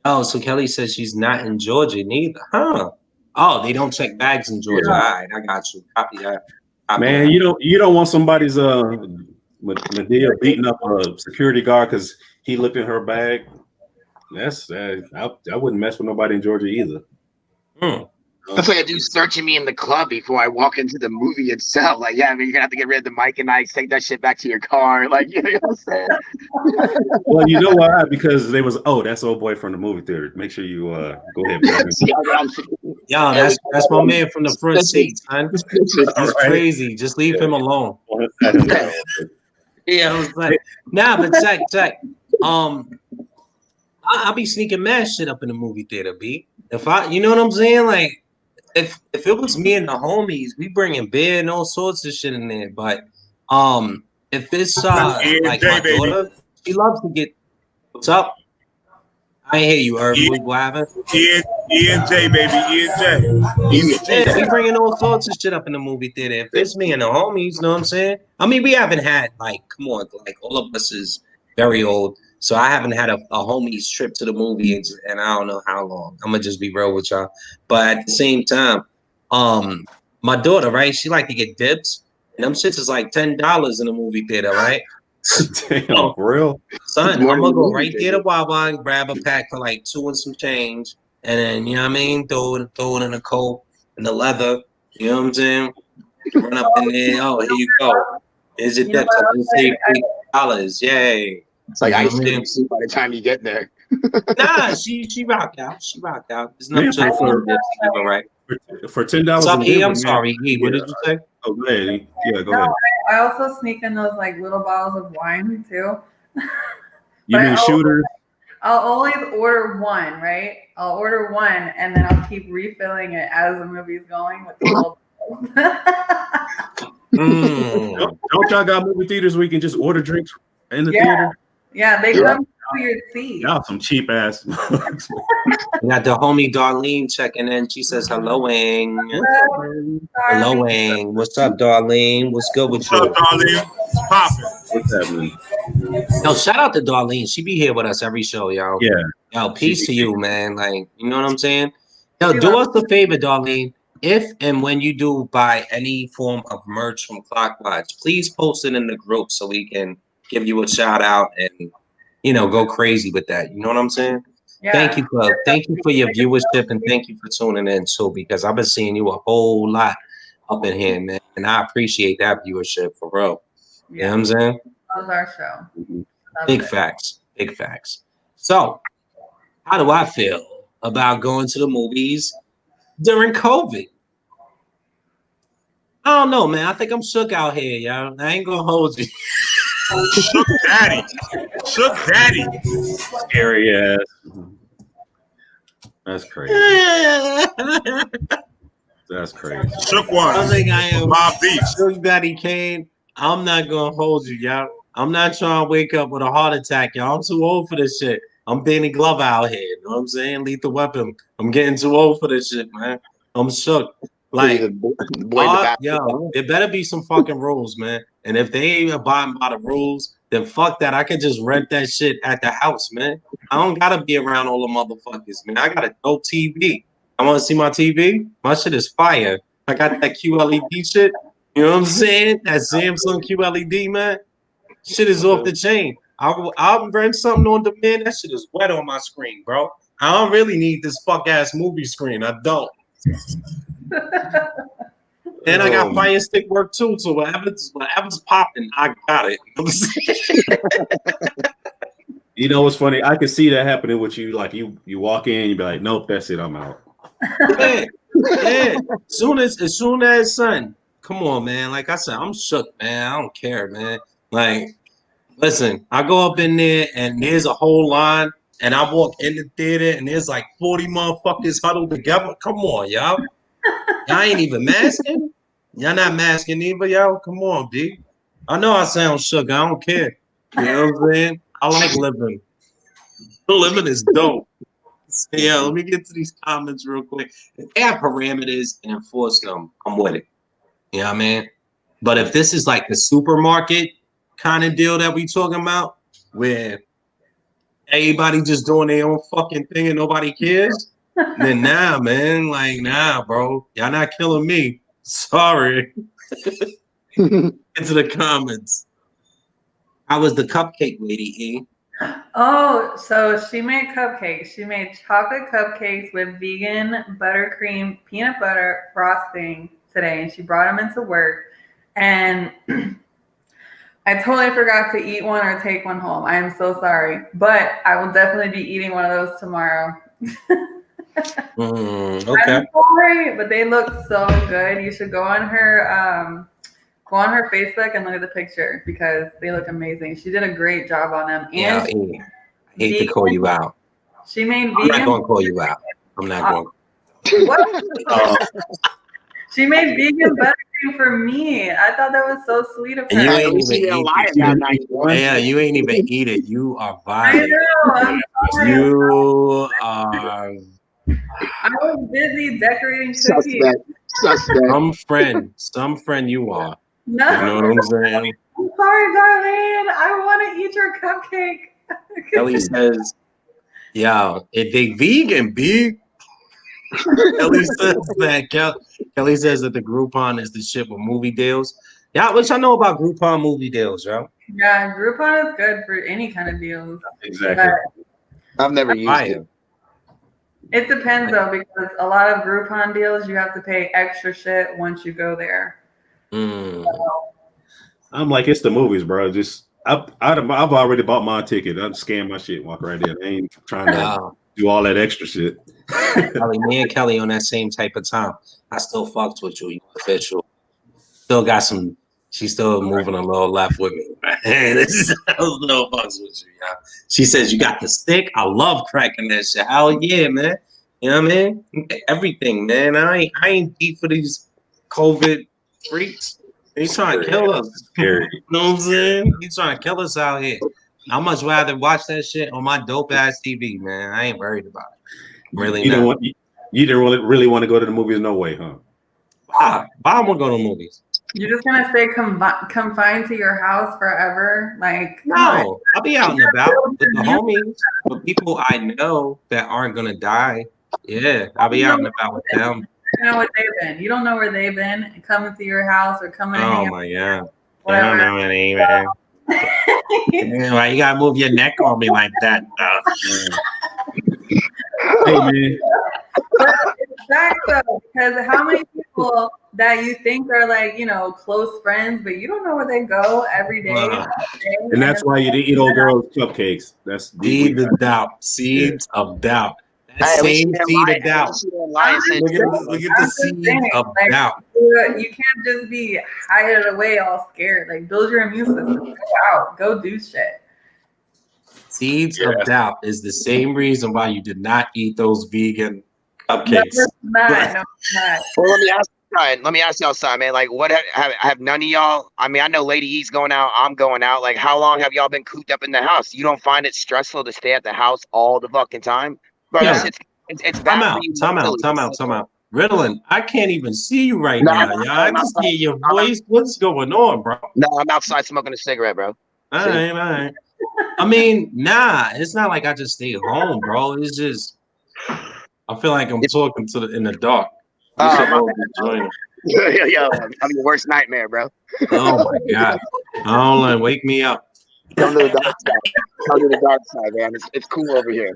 Oh, so Kelly says she's not in Georgia neither. Huh. Oh, they don't check bags in Georgia. Yeah. All right, I got you. Copy that. Man, you don't want somebody's Medea beating up a security guard because he looked in her bag. That's I wouldn't mess with nobody in Georgia either. Mm. That's like a dude searching me in the club before I walk into the movie itself. Like, yeah, I mean, you're gonna have to get rid of the mic and Ike, take that shit back to your car. Like, you know what I'm saying? Well, you know why? Because they was that's old boy from the movie theater. Make sure you go ahead. Yo, that's my man from the front seat, son. He's crazy. Just leave him alone. Yeah, I was like, nah, but check. I'll be sneaking mad shit up in the movie theater, B. If you know what I'm saying? Like, if it was me and the homies, we bringing beer and all sorts of shit in there. But if it's like my daughter, she loves to get. What's up? I ain't hear you, Irv. What happened? E&J, baby. E&J. Yeah, we bringing all sorts of shit up in the movie theater. If it's me and the homies, you know what I'm saying? I mean, we haven't had, like, come on, like, all of us is very old. So I haven't had a homies trip to the movies and I don't know how long. I'm going to just be real with y'all. But at the same time, my daughter, right, she like to get dips. And them shits is like $10 in the movie theater, right? Damn, for real? Son, I'm gonna go right there to Wawa and grab a pack for like 2 and some change, and then you know what I mean, throw it in the coat and the leather. You know what I'm saying? Run up in there. Oh, here you go. Here's your dip. Save $8. Yay! It's like ice cream soup by the time you get there. Nah, she rocked out. She rocked out. There's no chance for dips to give her right. For $10. What's up, E? I'm sorry, E. What did you say? Oh, go ahead. Yeah, go ahead. I also sneak in those like little bottles of wine too. You mean shooters? I'll always order one, right? I'll order one and then I'll keep refilling it as the movie's going with the little Don't y'all got movie theaters where you can just order drinks in the theater? Yeah, they come to your seat. Y'all some cheap ass. We got the homie Darlene checking in. She says helloing. Helloing. What's up, Darlene? What's good with you? What's up, Darlene? It's popping. What's happening? Yo, shout out to Darlene. She be here with us every show, yo. Yeah. Yo, peace to you, man. Like, you know what I'm saying? Yo, do us a favor, Darlene. If and when you do buy any form of merch from Clockwatch, please post it in the group so we can give you a shout out and, you know, go crazy with that. You know what I'm saying? Yeah. Thank you for your viewership and thank you for tuning in too, because I've been seeing you a whole lot up in here, man. And I appreciate that viewership for real. Yeah. You know what I'm saying? That was our show. Big facts. Big facts. So, how do I feel about going to the movies during COVID? I don't know, man. I think I'm shook out here, yo. I ain't gonna hold you. Shook daddy. Scary ass. That's crazy. That's crazy. Shook one. I think I am. Mob Deep. Shook Daddy Kane. I'm not gonna hold you, y'all. I'm not trying to wake up with a heart attack, y'all. I'm too old for this shit. I'm Danny Glover out here. You know what I'm saying? Lethal Weapon. I'm getting too old for this shit, man. I'm shook. Like, yo, there better be some fucking rules, man. And if they ain't abiding by the rules, then fuck that. I could just rent that shit at the house, man. I don't gotta be around all the motherfuckers, man. I got a dope TV. I want to see my TV. My shit is fire. I got that QLED shit. You know what I'm saying? That Samsung QLED, man. Shit is off the chain. I'll rent something on demand. That shit is wet on my screen, bro. I don't really need this fuck ass movie screen. I don't. And I got Fire Stick work too, so whatever's popping, I got it. You know what's funny? I can see that happening with you. Like you walk in, you be like, nope, that's it, I'm out. Yeah. As soon as son, come on, man. Like I said, I'm shook, man. I don't care, man. Like, listen, I go up in there and there's a whole line, and I walk in the theater and there's like 40 motherfuckers huddled together. Come on, y'all. Y'all ain't even masking. Y'all not masking either, y'all. Come on, B. I know I sound shook. I don't care. You know what I'm saying? I like living. Living is dope. So, yeah, let me get to these comments real quick. If they have parameters and enforce them, I'm with it. You know what I mean? But if this is like the supermarket kind of deal that we talking about, where everybody just doing their own fucking thing and nobody cares, then nah, man. Like, nah, bro. Y'all not killing me. Sorry. Into the comments. I was the cupcake lady, E. Oh, so she made cupcakes. She made chocolate cupcakes with vegan buttercream peanut butter frosting today, and she brought them into work. And I totally forgot to eat one or take one home. I am so sorry, but I will definitely be eating one of those tomorrow. Okay. I'm sorry, but they look so good. You should go on her Facebook and look at the picture because they look amazing. She did a great job on them. Yeah, And I hate to call you out. she made I'm not vegan. going to call you out. I'm not going. What? She made vegan buttercream for me. I thought that was so sweet of her. And you At ain't least even you didn't eat lie it. about night one. Yeah, you ain't even eat it. You are I violent. know. I'm sorry. You are I was busy decorating cookies. Suspect. some friend you are. No, You know what I'm saying? I'm sorry, Darlene. I want to eat your cupcake. Kelly says, "Yo, if they vegan, big." Kelly says that. Kelly says that the Groupon is the shit with movie deals. Yeah, which I know about Groupon movie deals, yo. Yeah, Groupon is good for any kind of deals. Exactly. I've never used it. Fire. It depends though, because a lot of Groupon deals you have to pay extra shit once you go there. Mm. I'm like, it's the movies, bro. Just I've already bought my ticket. I'd scan my shit, walk right in. I ain't trying to Wow. do all that extra shit. Kelly, me and Kelly on that same type of time. I still fucks with you. You official. Still got some. She's still moving a little left with me. This is no fucks with you, yeah. She says you got the stick. I love cracking that shit. Hell yeah, man. You know what I mean? Everything, man. I ain't deep for these COVID freaks. They trying to kill us. Scary. You know what I'm saying? He's trying to kill us out here. I'd much rather watch that shit on my dope ass TV, man. I ain't worried about it. Really You not. you didn't really want to go to the movies, no way, huh? Why I'm gonna go to movies? You're just gonna stay confined to your house forever? Like, come on. No, I'll be out and about with the homies, with people I know that aren't gonna die. Yeah, I'll be out and about with them. You know what they've been. You don't know where they've been coming to your house or coming to hang Oh out. my god. Whatever. I don't know what they man. Man, why you gotta move your neck on me like that? Hey man, But it's fact though, because how many people that you think are like, close friends, but you don't know where they go every day. and that's why you didn't eat old girls' cupcakes. That's Seeds of doubt. Seeds of doubt. That Hey, at least same you didn't seed lie. of doubt. At least you didn't lie and say Look at the seeds of doubt. You can't just be hiding away all scared. Like, build your immune system. Go out. Go do shit. Seeds of doubt is the same reason why you did not eat those vegan cupcakes. No, it's not. Well, let me ask y'all something, man. Like, what have none of y'all? I mean, I know Lady E's going out. I'm going out. Like, how long have y'all been cooped up in the house? You don't find it stressful to stay at the house all the fucking time? Bro, Yeah. it's bad for you. Time out. Ritalin, I can't even see you right No, now. Yeah, I just hear your voice. What's going on, bro? No, I'm outside smoking a cigarette, bro. All right. I mean, nah, it's not like I just stay home, bro. It's just I feel like I'm talking in the dark. You're supposed to join us. Yo, I'm your worst nightmare, bro. Oh my god! Hold on, wake me up. Come to the dark side. Come to the dark side, man. It's cool over here.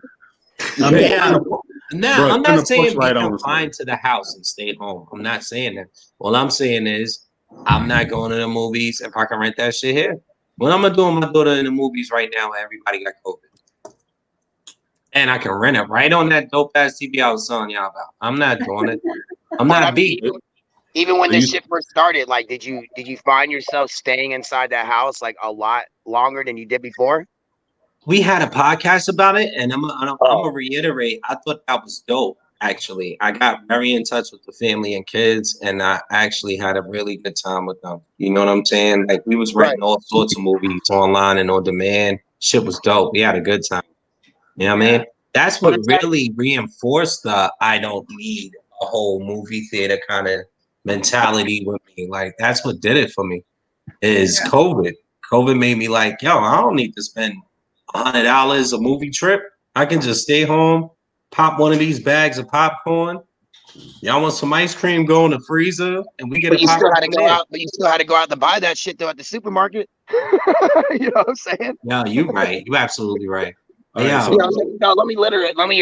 I mean, I'm not saying be right on confined to the house and stay home. I'm not saying that. All I'm saying is I'm not going to the movies if I can rent that shit here. What I'm gonna do with my daughter in the movies right now, everybody got COVID. And I can rent it right on that dope ass TV I was telling y'all about. I'm not doing it. I'm not beat. Even when the shit first started, like, did you find yourself staying inside that house like a lot longer than you did before? We had a podcast about it, and I'm gonna reiterate. I thought that was dope. Actually, I got very in touch with the family and kids, and I actually had a really good time with them. You know what I'm saying? Like, we was renting all sorts of movies online and on demand. Shit was dope. We had a good time. You know what I mean? That's what really reinforced the I don't need a whole movie theater kind of mentality with me. Like, that's what did it for me is COVID. COVID made me like, yo, I don't need to spend $100 a movie trip. I can just stay home, pop one of these bags of popcorn, Y'all want some ice cream? Go in the freezer, and we get But it you still had to popping go there. out. But you still had to go out to buy that shit though at the supermarket. You know what I'm saying? No, you right. You absolutely right. All right, Yeah. so- You know what I'm saying? No, let me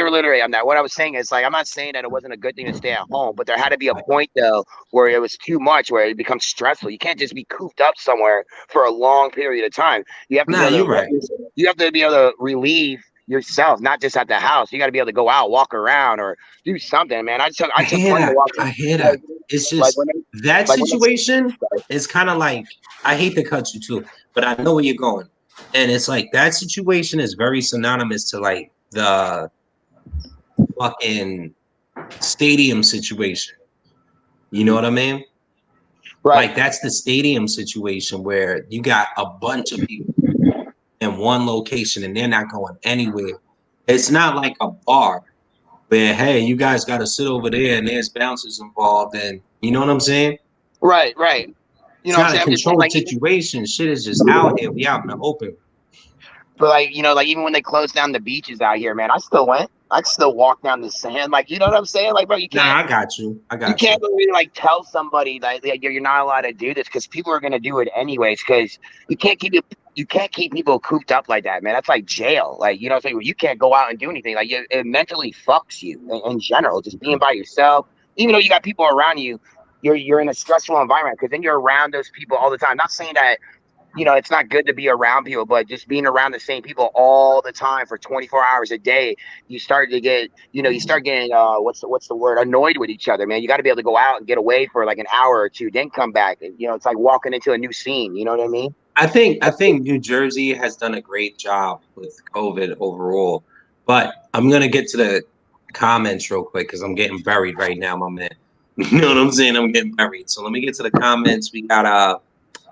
reiterate on that. What I was saying is like I'm not saying that it wasn't a good thing to stay at home, but there had to be a point though where it was too much, where it becomes stressful. You can't just be cooped up somewhere for a long period of time. You have to Nah, be you able to, right. you have to be able to relieve yourself, not just at the house. You got to be able to go out, walk around, or do something, man. I took hear plenty of that. walks. I hear Like, that. It's like just when that like when situation is kind of like, I hate to cut you too, but I know where you're going. And it's like that situation is very synonymous to like the fucking stadium situation. You know what I mean? right, Like that's the stadium situation where you got a bunch of people in one location and they're not going anywhere. It's not like a bar where, hey, you guys got to sit over there and there's bouncers involved, and you know what I'm saying? right. You It's know what I'm not a saying? I'm just saying, controlled like, situation. Shit is just out here. We out in the open. but like, like even when they closed down the beaches out here, man, I still went. I still walk down the sand. Like, you know what I'm saying? Like, bro, Nah, I got you. I you got can't you. really like tell somebody that like, you're not allowed to do this because people are gonna do it anyways. Because you can't keep people cooped up like that, man. That's like jail. Like, you know, what I'm saying? You can't go out and do anything. Like, it mentally fucks you in general. Just being by yourself, even though you got people around you, you're in a stressful environment because then you're around those people all the time. Not saying that it's not good to be around people, but just being around the same people all the time for 24 hours a day, you start to get, you start getting, what's the word? Annoyed with each other, man. You got to be able to go out and get away for like an hour or two, then come back. It's like walking into a new scene. You know what I mean? I think New Jersey has done a great job with COVID overall. But I'm gonna get to the comments real quick because I'm getting buried right now, my man. You know what I'm saying? I'm getting buried. So let me get to the comments. We got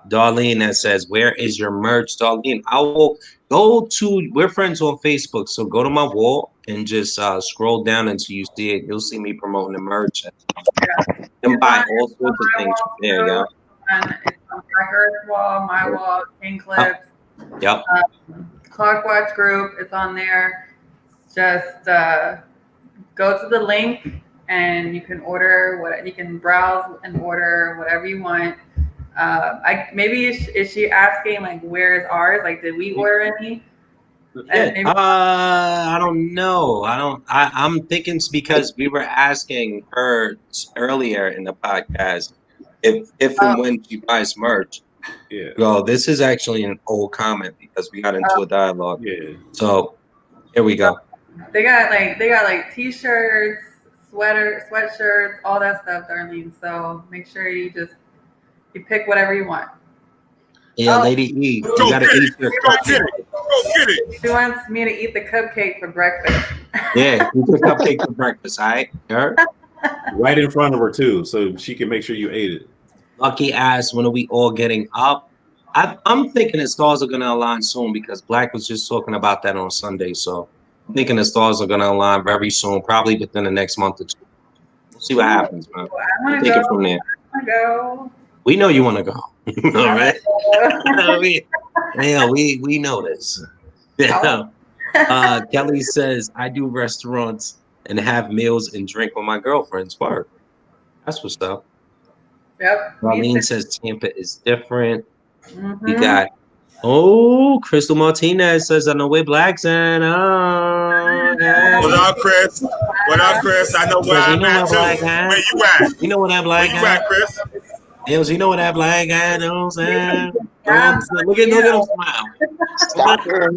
Darlene that says, "Where is your merch, Darlene?" I will go to. We're friends on Facebook, so go to my wall and just scroll down until you see it. You'll see me promoting the merch and buy all sorts of things. There you go. And it's on Records wall, my wall, King Clips, Yep. Clockwatch group. It's on there. Just go to the link and you can order what you can browse and order whatever you want. Is she asking like where is ours? Like, did we order any? I don't know. I'm thinking it's because we were asking her earlier in the podcast if and when she buys merch. Yeah. Well, this is actually an old comment because we got into a dialogue. Yeah. So here we go. They got like t-shirts, sweatshirts, all that stuff, Darlene. So make sure you pick whatever you want. Yeah, Lady E, you gotta eat your cupcake. Go get it. She wants me to eat the cupcake for breakfast. Yeah, eat your cupcake for breakfast, all right? Heard? Right in front of her too, so she can make sure you ate it. Lucky ass, when are we all getting up? I'm thinking the stars are gonna align soon because Black was just talking about that on Sunday. So I'm thinking the stars are gonna align very soon, probably within the next month or two. We'll see what happens, man. I Take it from there. want to go. We know you want to go. All right. we know this. Yeah. Kelly says, I do restaurants and have meals and drink with my girlfriend's work. That's what's up. Yep. Marlene says Tampa is different. Mm-hmm. We got Crystal Martinez says, I know where Black's at. Oh, yeah. What up, Chris? What up, Chris? I know where I'm at too. Where you at? You know where that Black Where you at, Chris? Hills, you know what that Black guy knows? Look at him smile. Stop her.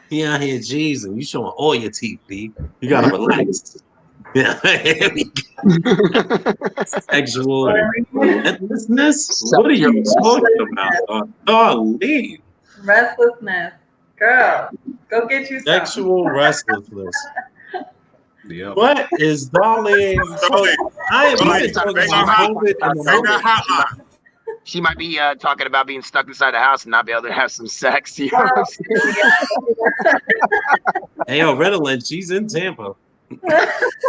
He out here, Jesus. You showing all your teeth, B. You gotta relax. Yeah. Sexual restlessness? What are you talking about? Oh, leave. Restlessness. Girl, go get you some. Sexual restlessness. Yep. What is darling? I am talking about COVID and the She might be talking about being stuck inside the house and not be able to have some sex. You know what I'm saying? Hey, yo, Redolent, she's in Tampa.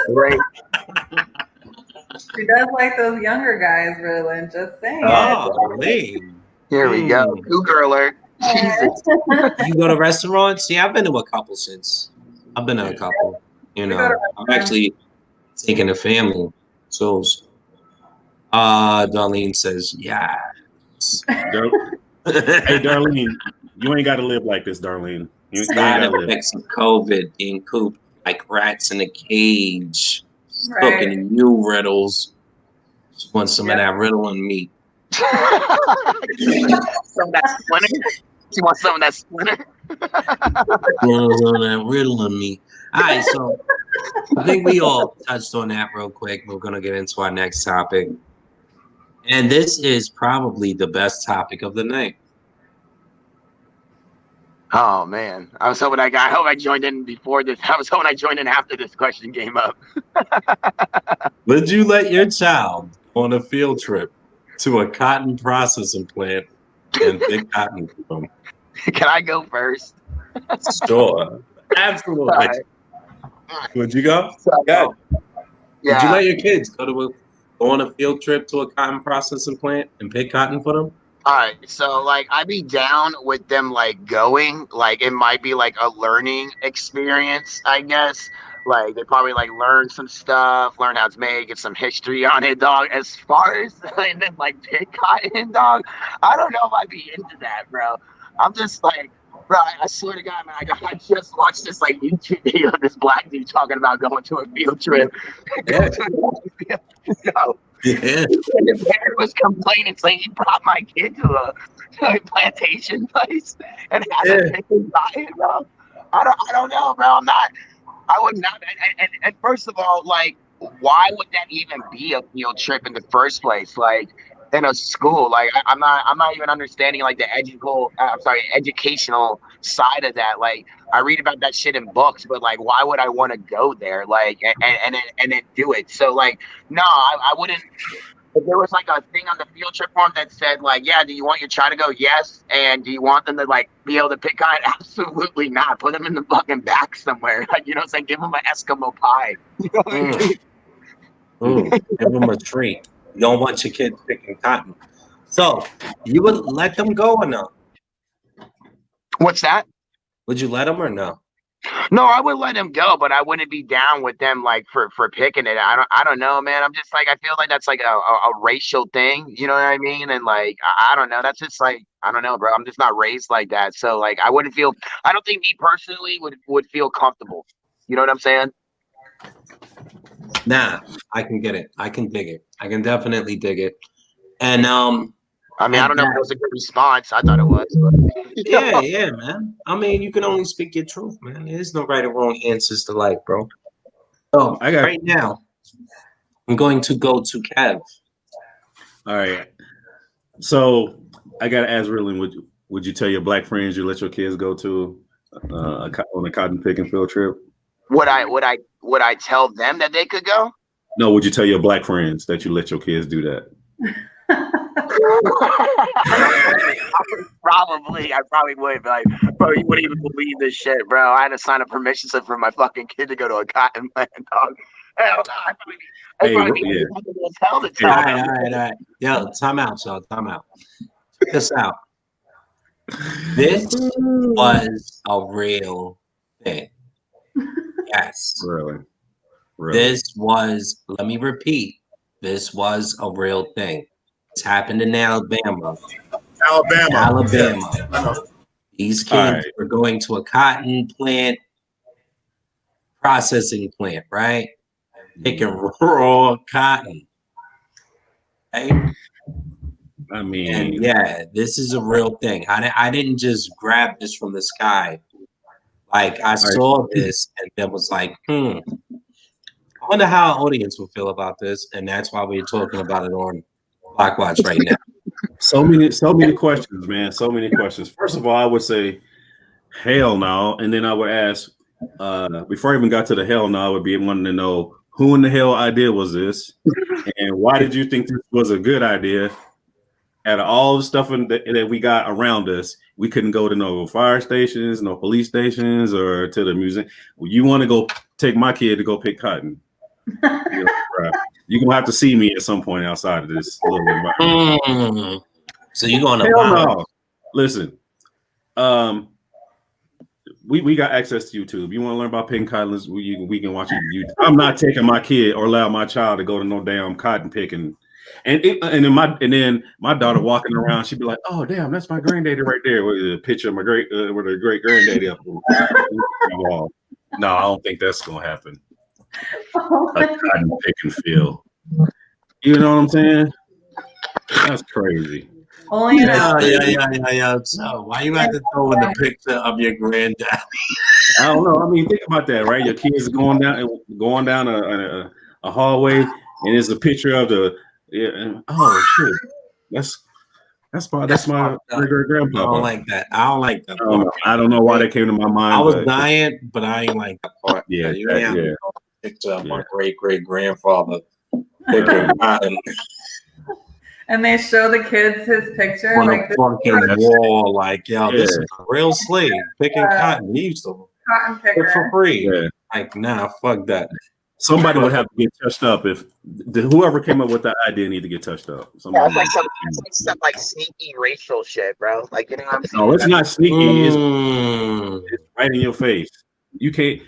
Right. She does like those younger guys, really. Just saying. Oh, man. Here we go. Cougar alert. Jesus. You go to restaurants? Yeah, I've been to a couple since. I've been to a couple. You We know, go to I'm restaurants. actually taking the family. So, Darlene says, yeah. Hey, Darlene, you ain't got to live like this, Darlene. You ain't Side got to live. effects of COVID, being cooped like rats in a cage, stuck Right. in new riddles. Just want some of that riddling meat. Some of that splinter. You want some of that splinter? On that riddling meat. All right, so I think we all touched on that real quick. We're going to get into our next topic. And this is probably the best topic of the night. Oh man, I hope I joined in before this. I was hoping I joined in after this question came up. Would you let your child go on a field trip to a cotton processing plant and pick cotton from them? Can I go first? Sure. Absolutely. All right. Would you go? So, Good. yeah. Would you let your kids go on a field trip to a cotton processing plant and pick cotton for them? All right, so like I'd be down with them like going, like it might be like a learning experience, I guess. Like they probably like learn some stuff, learn how it's made, get some history on it, dog. As far as and then like pick cotton, dog, I don't know if I'd be into that, bro. I'm just like, bro, I swear to God, man, I just watched this like YouTube video of this black dude talking about going to a field trip. Yeah. Yo, Yeah. and the parent was complaining, saying he brought my kid to a plantation place and had a pick and cotton, bro. I don't know, bro. I would not. And first of all, like, why would that even be a field trip in the first place? Like, in a school, like, I'm not even understanding like the educational side of that. Like, I read about that shit in books, but like, why would I want to go there? Like, and then do it? So like, no, I wouldn't. If there was like a thing on the field trip form that said like, yeah, do you want your child to go? Yes. And do you want them to like be able to pick on it? Absolutely not. Put them in the fucking back somewhere. Like, you know what I'm saying? Give them an Eskimo pie. You know what I mean? Give them a treat. You don't want your kids picking cotton. So you would let them go or no? What's that? Would you let them or no? No, I would let them go, but I wouldn't be down with them like for picking it. I don't know, man. I'm just like I feel like that's like a racial thing, you know what I mean? And like I don't know, that's just like I don't know, bro. I'm just not raised like that. So like I don't think me personally would feel comfortable. You know what I'm saying? Nah, I can get it. I can dig it. I can definitely dig it. And I mean, I don't know if it was a good response. I thought it was. But, yeah, man. I mean, you can only speak your truth, man. There's no right or wrong answers to life, bro. So right now, I'm going to go to Kev. All right. So I gotta ask, really, would you tell your black friends you let your kids go to on a cotton picking field trip? Would I tell them that they could go? No, would you tell your black friends that you let your kids do that? I probably would. But like, bro, you wouldn't even believe this shit, bro. I had to sign a permission slip for my fucking kid to go to a cotton plant, dog. Hell no, I'd probably be as hell to tell them. All right. Yo, time out, y'all. Time out. Check this out. This was a real thing. Yes. Really? This was, let me repeat, this was a real thing. It's happened in Alabama. Yeah. These kids were going to a cotton plant, processing plant, right? Picking raw cotton. Okay? I mean, and yeah, this is a real thing. I didn't just grab this from the sky. Like I saw this and then was like, I wonder how our audience will feel about this, and that's why we're talking about it on Block Watch right now. So many questions, man. So many questions. First of all, I would say hell no, and then I would ask before I even got to the hell no, I would be wanting to know who in the hell idea was this, and why did you think this was a good idea? Out of all the stuff that we got around us, we couldn't go to no fire stations, no police stations, or to the museum. You want to go take my kid to go pick cotton? You're gonna have to see me at some point outside of this little environment. So you're going to hell no. Listen, we got access to YouTube. You want to learn about picking cotton? We can watch it on YouTube. I'm not taking my kid or allow my child to go to no damn cotton picking. And then my daughter walking around, she'd be like, "Oh damn, that's my granddaddy right there with a picture of my great granddaddy up on the wall." No, I don't think that's gonna happen. A cotton picking field. You know what I'm saying? That's crazy. Only Yeah. So why you have to throw in the picture of your granddad? I don't know. I mean, think about that, right? Your kids going down a hallway, and there's a picture of the oh shit, that's my great grandpa. I don't like that. I don't like that. I don't know why that came to my mind. I was dying, but I ain't like that part. Yeah, yeah. Picture of my great grandfather picking cotton and they show the kids his picture on like a fucking wall. Like, yo, this is a real slave picking cotton. He used to cotton pick picker. for free. Yeah. Like, nah, fuck that. Somebody would have to get touched up if whoever came up with that idea need to get touched up. Yeah, it's some like sneaky racial shit, bro. Like, you know what I'm saying? No, it's not sneaky. It's right in your face. You can't.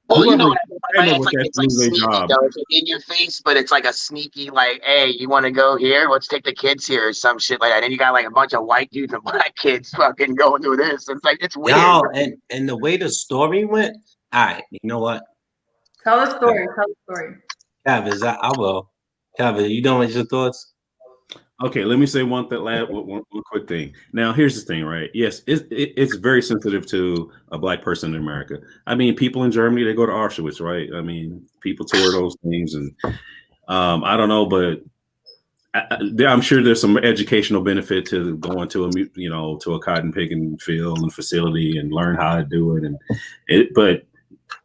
Well, you know what I mean? It's like sneaky, though. It's in your face, but it's like a sneaky, like, hey, you want to go here? Let's take the kids here or some shit like that. And you got like a bunch of white dudes and black kids fucking going through this. It's like, it's weird. Yo, and the way the story went, all right, you know what? Tell the story. Cav, I will. Cav, you done with your thoughts? Okay, let me say one quick thing. Now, here's the thing, right? Yes, it's very sensitive to a black person in America. I mean, people in Germany, they go to Auschwitz, right? I mean, people tour those things, and I don't know, but I'm sure there's some educational benefit to going to a cotton picking field and facility and learn how to do it, but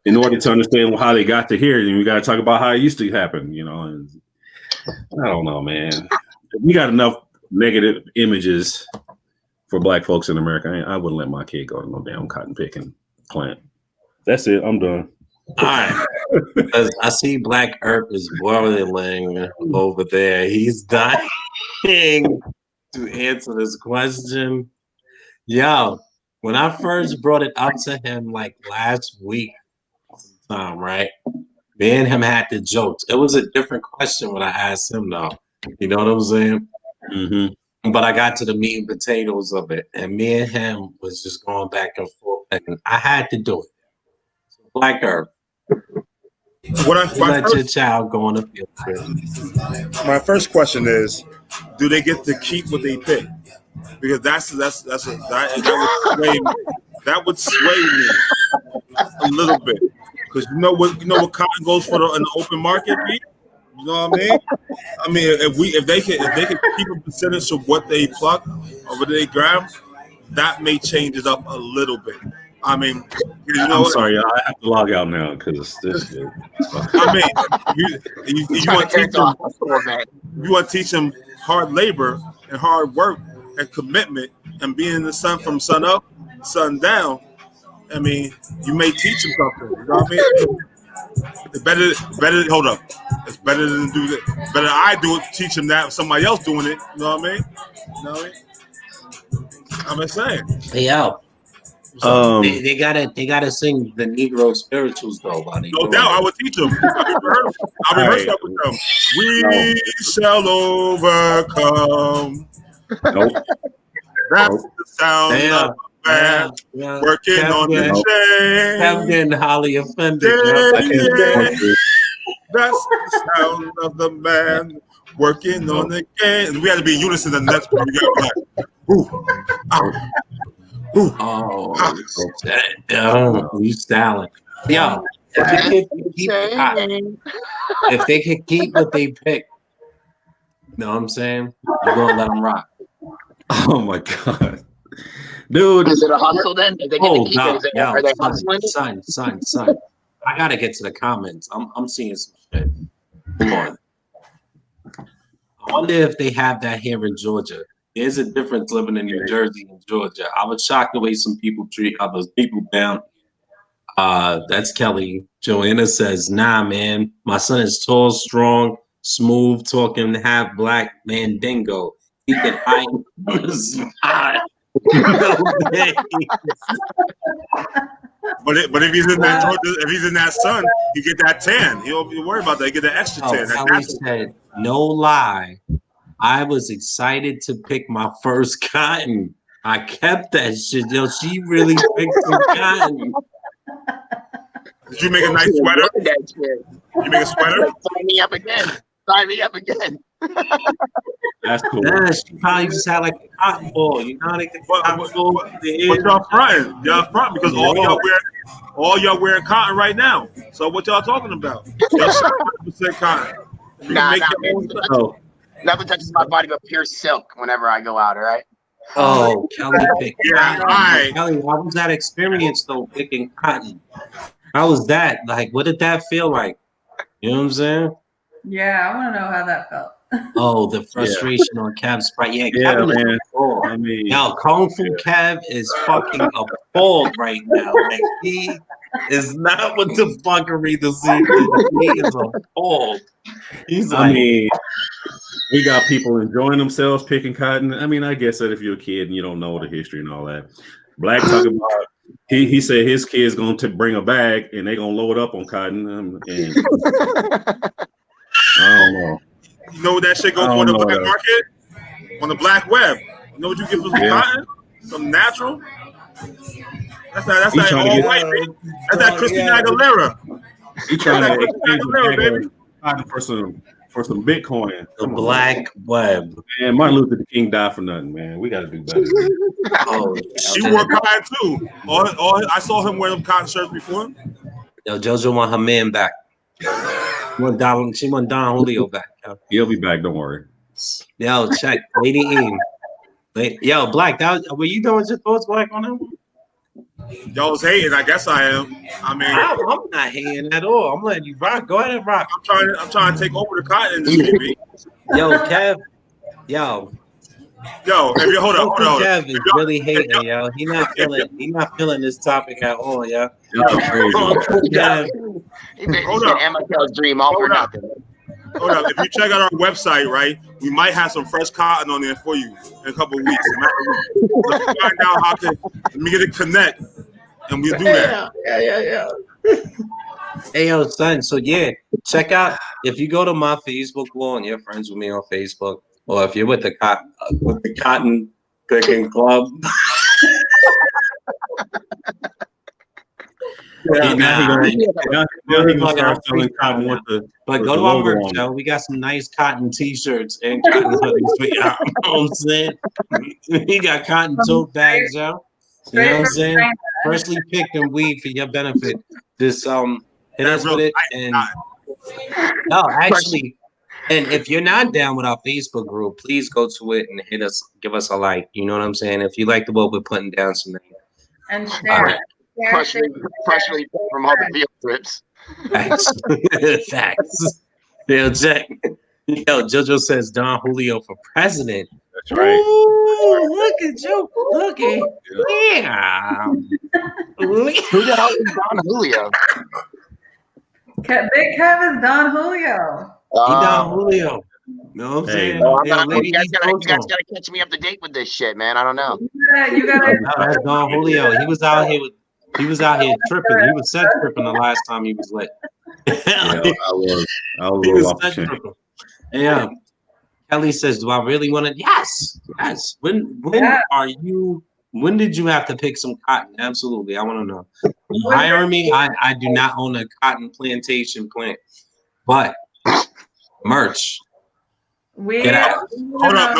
in order to understand how they got to here, we got to talk about how it used to happen, and I don't know, man. We got enough negative images for black folks in America. I wouldn't let my kid go to no damn cotton picking plant. That's it. I'm done. All right. I see Black Earth is boiling over there. He's dying to answer this question. Yo, when I first brought it up to him like last week, right? Me and him had the jokes. It was a different question when I asked him, though. You know what I'm saying? Mm-hmm. But I got to the meat and potatoes of it, and me and him was just going back and forth, and I had to do it. Black Earth. Let your child go on a field trip. My first question is, do they get to keep what they pick? Because that would sway me a little bit. Because you know what cotton goes for in the open market, Pete? You know what I mean? I mean, if they can keep a percentage of what they pluck or what they grab, that may change it up a little bit. I mean, I'm sorry, I have to log out now because this. I mean, you want to teach them hard labor and hard work and commitment and being in the sun from sun up, sun down. I mean, you may teach them something. You know what I mean? It's better. Hold up. It's better than do that. Better I do it to teach them that somebody else doing it. You know what I mean? You know what I mean? I'm just saying. Hey, yo. They gotta sing the Negro spirituals though. No doubt, I would teach them. I'll rehearse that with them. We shall overcome. Nope. That's the sound of a man working on the chain. I'm getting highly offended. That's the sound of the man working on the game. We had to be in unison in the next part. We got like, ooh, ow. Ooh. Oh, you styling. Yo, if they can keep what they pick, you know what I'm saying? You're going to let them rock. Oh, my God. Dude. Is it a hustle then? Did they get to keep it? Are they hustling? Son. I got to get to the comments. I'm seeing some shit. Come on. I wonder if they have that here in Georgia. There's a difference living in New Jersey and Georgia. I was shocked the way some people treat other people down. That's Kelly. Joanna says, nah, man. My son is tall, strong, smooth, talking, half black mandingo. He can hide on the spot. No days. But if he's in that Georgia, if he's in that sun, he get that tan. He don't be worried about that. He get the extra Oh, tan. That's Kelly natural. said, no lie. I was excited to pick my first cotton. I kept that shit. Yo, she really picked some cotton. Did you make a nice sweater? That shit. You make a sweater? Sign me up again. Sign me up again. That's cool. Yeah, she probably just had like a cotton ball. You know, they get the cotton ball. But y'all fronting. Y'all fronting because all y'all wearing cotton right now. So what y'all talking about? Y'all 100% cotton. You Nah, make nah, your man. own Oh, Nothing touches my body but pure silk whenever I go out, all right? Oh, Kelly picked Yeah, cotton. all right. Kelly, how was that experience though, picking cotton? How was that? Like, what did that feel like? You know what I'm saying? Yeah, I want to know how that felt. Oh, the frustration on Cav's Sprite. Yeah, yeah, Kev is man. appalled. I mean, Yo, Kung Fu Kev is fucking appalled right now. Like, he is not with the fuckery this evening. He is appalled. He's I like, mean, we got people enjoying themselves picking cotton. I mean, I guess that if you're a kid and you don't know the history and all that. Black talking about he said his kid's going to bring a bag and they're going to load up on cotton. And I don't know. You know what that shit go for in the black market? On the black web. You know what you get for some cotton? Some natural? That's that all white, baby. That's that Christina Aguilera. He trying to exchange a bag of cotton for some Bitcoin. the black web. Man, Martin Luther King died for nothing, man. We got to do better. Oh, She wore cotton too. I saw him wear them cotton shirts before. Yo, JoJo want her man back. She want Don Julio back. Yo, He'll be back. Don't worry. yo check. Lady Eam. Yo, Black, were you doing your thoughts, Black, on him? Y'all was hating. I guess I am. I mean, I'm not hating at all. I'm letting you rock. Go ahead and rock. I'm trying to take over the cotton industry. Yo, Kev. Yo, if you hold on. Kev is really hating, yo. He not feeling this topic at all, yo. Kev. Hold up. MSL's dream all for nothing. Hold up. If you check out our website, right, we might have some fresh cotton on there for you in a couple of weeks. Let's find out how to get it connect, and we'll do that. Yeah. Hey, yo, son. So yeah, check out if you go to my Facebook wall and you're friends with me on Facebook, or if you're with the cotton picking club. Now he gonna start selling cotton with the. But go to our merch, yo. We got some nice cotton T-shirts and cotton hoodies for y'all. You know what I'm saying? We got cotton tote bags, yo. You know what I'm saying? Freshly picked and weed for your benefit. Just hit us with it, and no, actually, and if you're not down with our Facebook group, please go to it and hit us, give us a like. You know what I'm saying? If you like the what we're putting down tonight, And share. Freshly from all the field trips. Facts. Facts. Yo, check. Yo, JoJo says Don Julio for president. That's right. Ooh, look at you. Look at yeah. Who the hell is Don Julio? Big Kev is Don Julio. He Don Julio. Know what I'm saying? You guys gotta catch me up to date with this shit, man. I don't know. You gotta. No, that's Don Julio. He was out here tripping. He was set tripping the last time he was lit. I was He was set tripping. Yeah. Kelly says, "Do I really want to?" Yes. When did you have to pick some cotton? Absolutely, I want to know. You hire me? I do not own a cotton plantation plant, but merch. Get out. Hold up,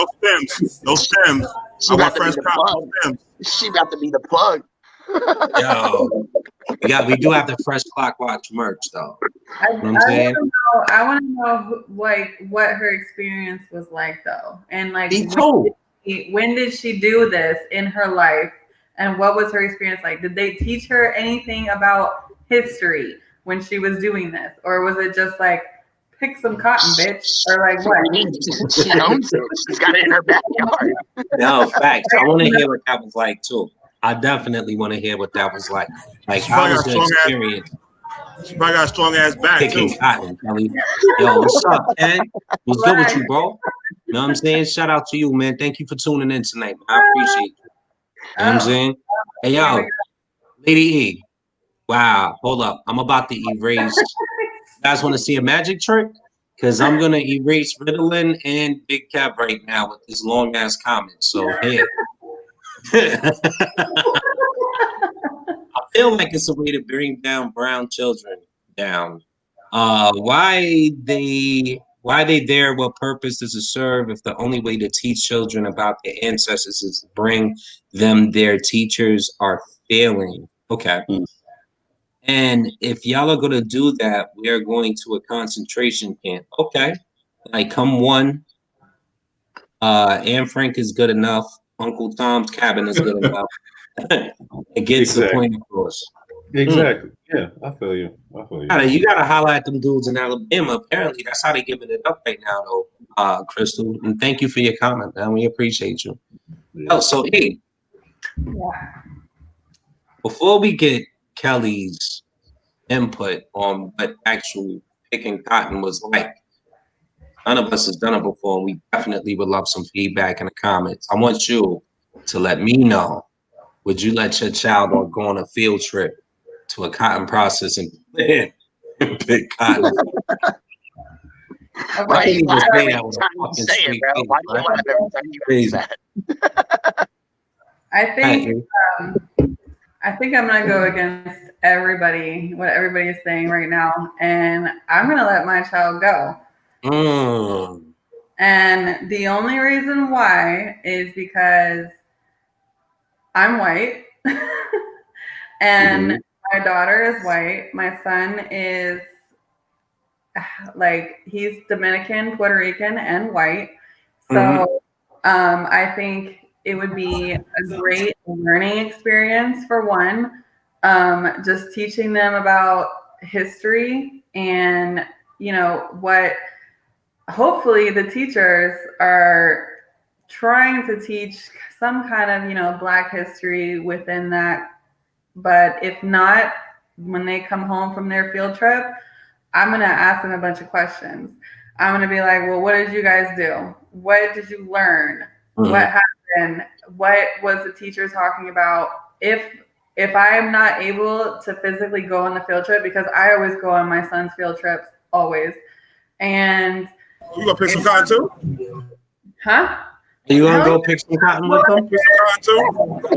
no stems. I want fresh cotton stems. She about to be the plug. Yo, we do have the fresh clock watch merch though. You know what I'm saying? I want to know what her experience was like though, and like when did she do this in her life, and what was her experience like? Did they teach her anything about history when she was doing this, or was it just like pick some cotton, bitch, or like what? She owns it. She's got it in her backyard. No, facts. I want to hear what that was like too. I definitely want to hear what that was like. Like, how was the experience? She probably got a strong ass back picking too. Cotton, Kelly. Yo, what's up, Ken? What's good with you, bro? You know what I'm saying? Shout out to you, man. Thank you for tuning in tonight, man. I appreciate you. You know what I'm saying? Hey, Here we yo, Lady E. Wow, hold up. I'm about to erase. You guys want to see a magic trick? Because I'm going to erase Ritalin and Big Cap right now with this long ass comment. So, here. I feel like it's a way to bring down brown children down. Why they there? What purpose does it serve? If the only way to teach children about their ancestors is to bring them their teachers are failing. Okay. Mm. And if y'all are gonna do that, we are going to a concentration camp. Okay. Like come one. Anne Frank is good enough. Uncle Tom's Cabin is good enough. It gets the point across. Exactly. Yeah, I feel you. You gotta holler at them dudes in Alabama. Apparently, that's how they giving it up right now, though, Crystal. And thank you for your comment, man. We appreciate you. Yeah. Oh, so hey, before we get Kelly's input on what actual picking cotton was like, none of us has done it before, and we definitely would love some feedback in the comments. I want you to let me know, would you let your child go on a field trip to a cotton processing plant and pick cotton? Why can't even why say every that with a time you fucking say it, straight bro? face, Why do you right? laugh every time you Crazy. say that? I think I'm gonna go against everybody, what everybody is saying right now, and I'm gonna let my child go. And the only reason why is because I'm white, and my daughter is white. My son is he's Dominican, Puerto Rican, and white. So I think it would be a great learning experience for one. Just teaching them about history and what hopefully the teachers are trying to teach some kind of Black history within that. But if not, when they come home from their field trip, I'm going to ask them a bunch of questions. I'm going to be like, well, what did you guys do? What did you learn? What happened? What was the teacher talking about? If I am not able to physically go on the field trip, because I always go on my son's field trips, always. And you gonna pick some cotton too? Huh? You gonna go pick some cotton with them? Pick some cotton too?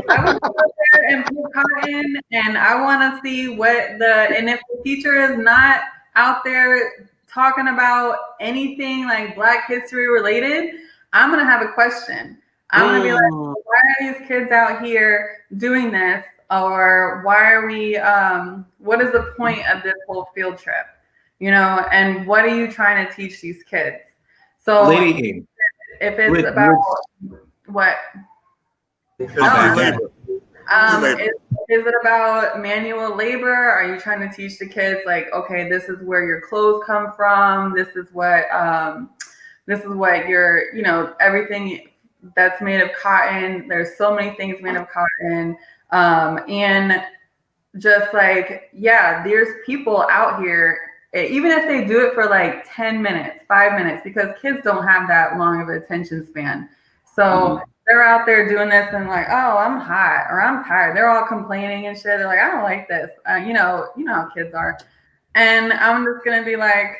I would go there and pick cotton, and I want to see and if the teacher is not out there talking about anything like Black history related, I'm gonna have a question. I'm gonna be like, why are these kids out here doing this? Or why are we what is the point of this whole field trip? And what are you trying to teach these kids? So Lady, if it's about what? Labor. Is it about manual labor? Are you trying to teach the kids like, okay, this is where your clothes come from. This is what your, everything that's made of cotton. There's so many things made of cotton. And just like, yeah, there's people out here, even if they do it for like 10 minutes, 5 minutes, because kids don't have that long of an attention span. So they're out there doing this and like, oh, I'm hot or I'm tired. They're all complaining and shit. They're like, I don't like this. You know how kids are. And I'm just going to be like,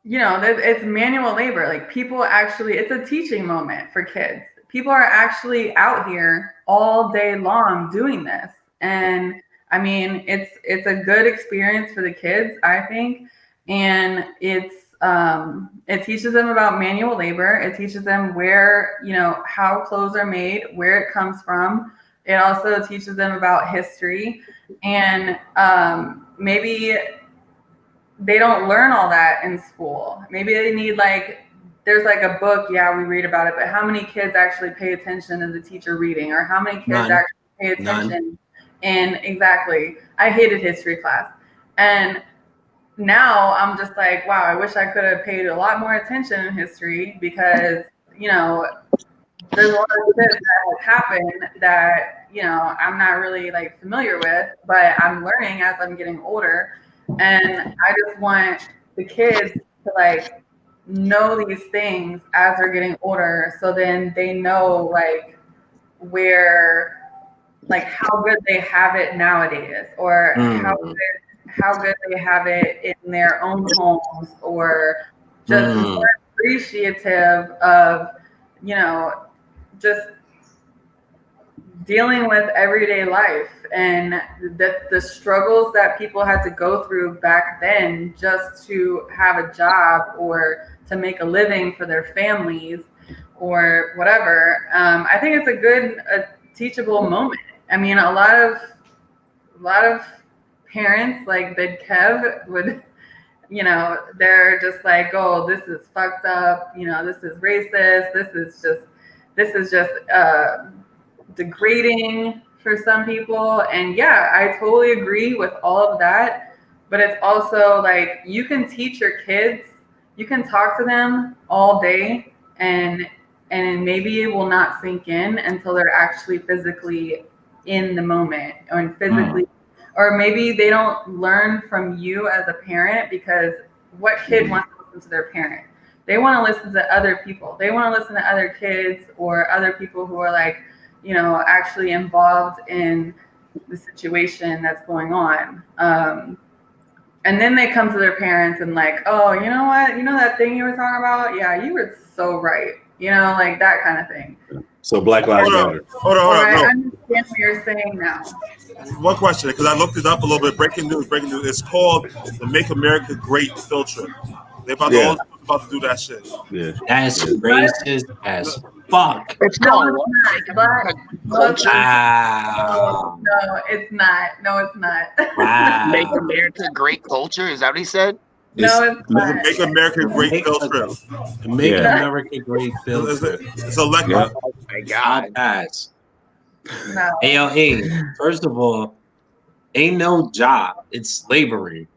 it's manual labor. Like people actually, it's a teaching moment for kids. People are actually out here all day long doing this. And I mean, it's a good experience for the kids, I think. And it teaches them about manual labor. It teaches them where, how clothes are made, where it comes from. It also teaches them about history. And maybe they don't learn all that in school. Maybe they need there's like a book, yeah, we read about it, but how many kids actually pay attention to the teacher reading, or how many kids actually pay attention? And exactly, I hated history class. And now I'm just like, wow, I wish I could have paid a lot more attention in history, because, there's a lot of shit that has happened that, I'm not really familiar with, but I'm learning as I'm getting older. And I just want the kids to know these things as they're getting older, so then they know where, like, how good they have it nowadays, or how good they have it in their own homes, or just more appreciative of, you know, just dealing with everyday life and the struggles that people had to go through back then just to have a job or to make a living for their families or whatever. I think it's a teachable moment. I mean, a lot of parents, like Big Kev, would, you know, they're just like, oh, this is fucked up, you know, this is racist, this is just degrading for some people. And yeah, I totally agree with all of that, but it's also like, you can teach your kids, you can talk to them all day, and maybe it will not sink in until they're actually physically in the moment, or physically or maybe they don't learn from you as a parent, because what kid wants to listen to their parent? They want to listen to other people. They want to listen to other kids or other people who are, like, you know, actually involved in the situation that's going on. And then they come to their parents and like, oh, you know what? You know that thing you were talking about? Yeah, you were so right. You know, like that kind of thing. So Black Lives Matter. Hold on. I understand what you're saying now. One question, because I looked it up a little bit. Breaking news. It's called the Make America Great filter. They're about to do that shit. Yeah. That's racist as fuck. It's No, called it's not. Wow. No, it's not. No, it's not. Wow. Make America Great culture. Is that what he said? No, it's not. Make America Great filter. Make America Great filter. It's electric. Yeah. Oh my God. Guys. No. Hey, first of all, ain't no job. It's slavery.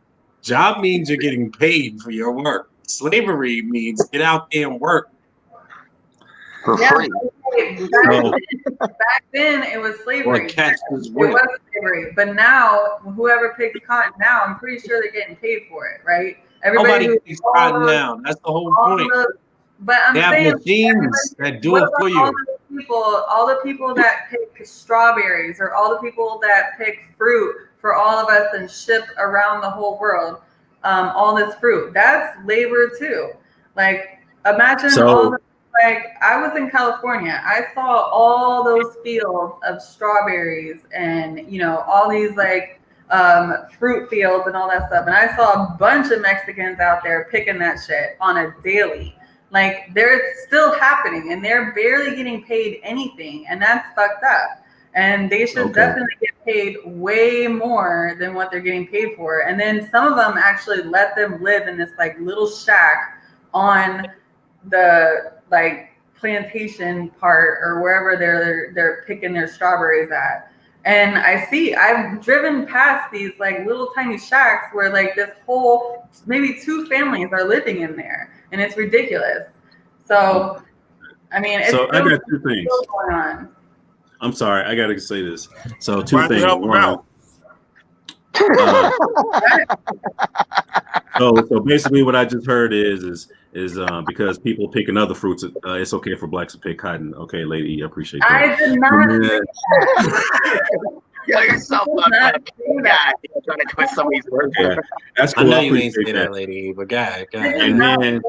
Job means you're getting paid for your work. Slavery means get out there and work. For Yeah, free. back then it was slavery. Or catch this It whip. was slavery. But now, whoever picks cotton now, I'm pretty sure they're getting paid for it, right? Nobody picks cotton now. That's the whole point. But I'm They have saying, machines that do what it for about you. all the people that pick strawberries, or all the people that pick fruit for all of us and ship around the whole world, all this fruit, that's labor too. Like, imagine all the, like, I was in California, I saw all those fields of strawberries and, you know, all these like fruit fields and all that stuff, and I saw a bunch of Mexicans out there picking that shit on a daily. Like, they're still happening, and they're barely getting paid anything, and that's fucked up. And they should definitely get paid way more than what they're getting paid for. And then some of them actually let them live in this like little shack on the like plantation part or wherever they're picking their strawberries at. And I've driven past these like little tiny shacks where like this whole, maybe 2 families are living in there, and it's ridiculous. So, I mean, it's I got 2 things going on. I'm sorry, I gotta say this. So 2 things. Help them out. So basically, what I just heard is because people pick another fruits, it's okay for blacks to pick cotton. Okay, lady, I appreciate that. I did not say that. Yo, you're so fucked up. God, you're trying to twist somebody's words. Yeah, that's cool. I know you ain't appreciate say that, lady, but go ahead. And then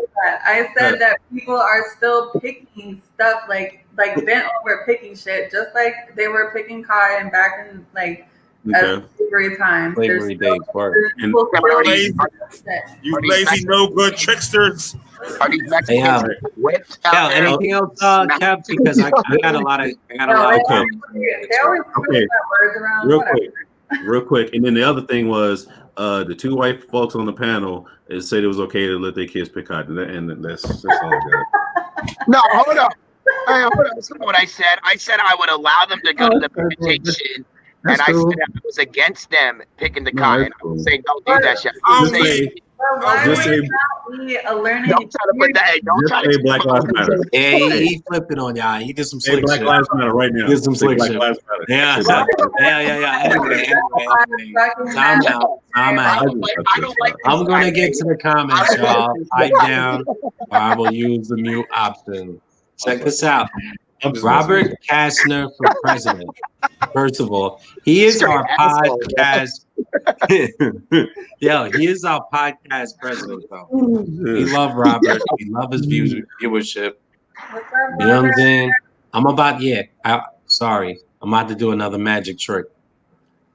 I said that people are still picking stuff like bent over picking shit, just like they were picking cotton back in like slavery times. Slavery days work. You lazy, no good tricksters. Are these Mexicans whipped out there? Anything else, Kev? Because I got a lot of. They always twist words around. Real quick, and then the other thing was the 2 white folks on the panel said it was okay to let their kids pick cotton, and that's all I got. No, hold up. Hey, hold up. That's not what I said. I said I would allow them to go to the plantation. And I said I was against them picking the cotton. I was saying, don't do that shit. Just say a learning. Don't try to put that. Don't try to Black Lives Matter. Yeah, he flipped it on y'all. He did some slick Black shit. Lives Matter right now. He did some slick shit. Yeah. Anyway. Time out. I'm gonna get to the comments, y'all. Pipe down, or I will use the mute option. Check this out. I'm just Robert Kastner for president. First of all, he is Straight our asshole, podcast. Yo, he is our podcast president, though. We love Robert. We love his viewership. What's up, You know what I'm Robert? saying? Sorry. I'm about to do another magic trick.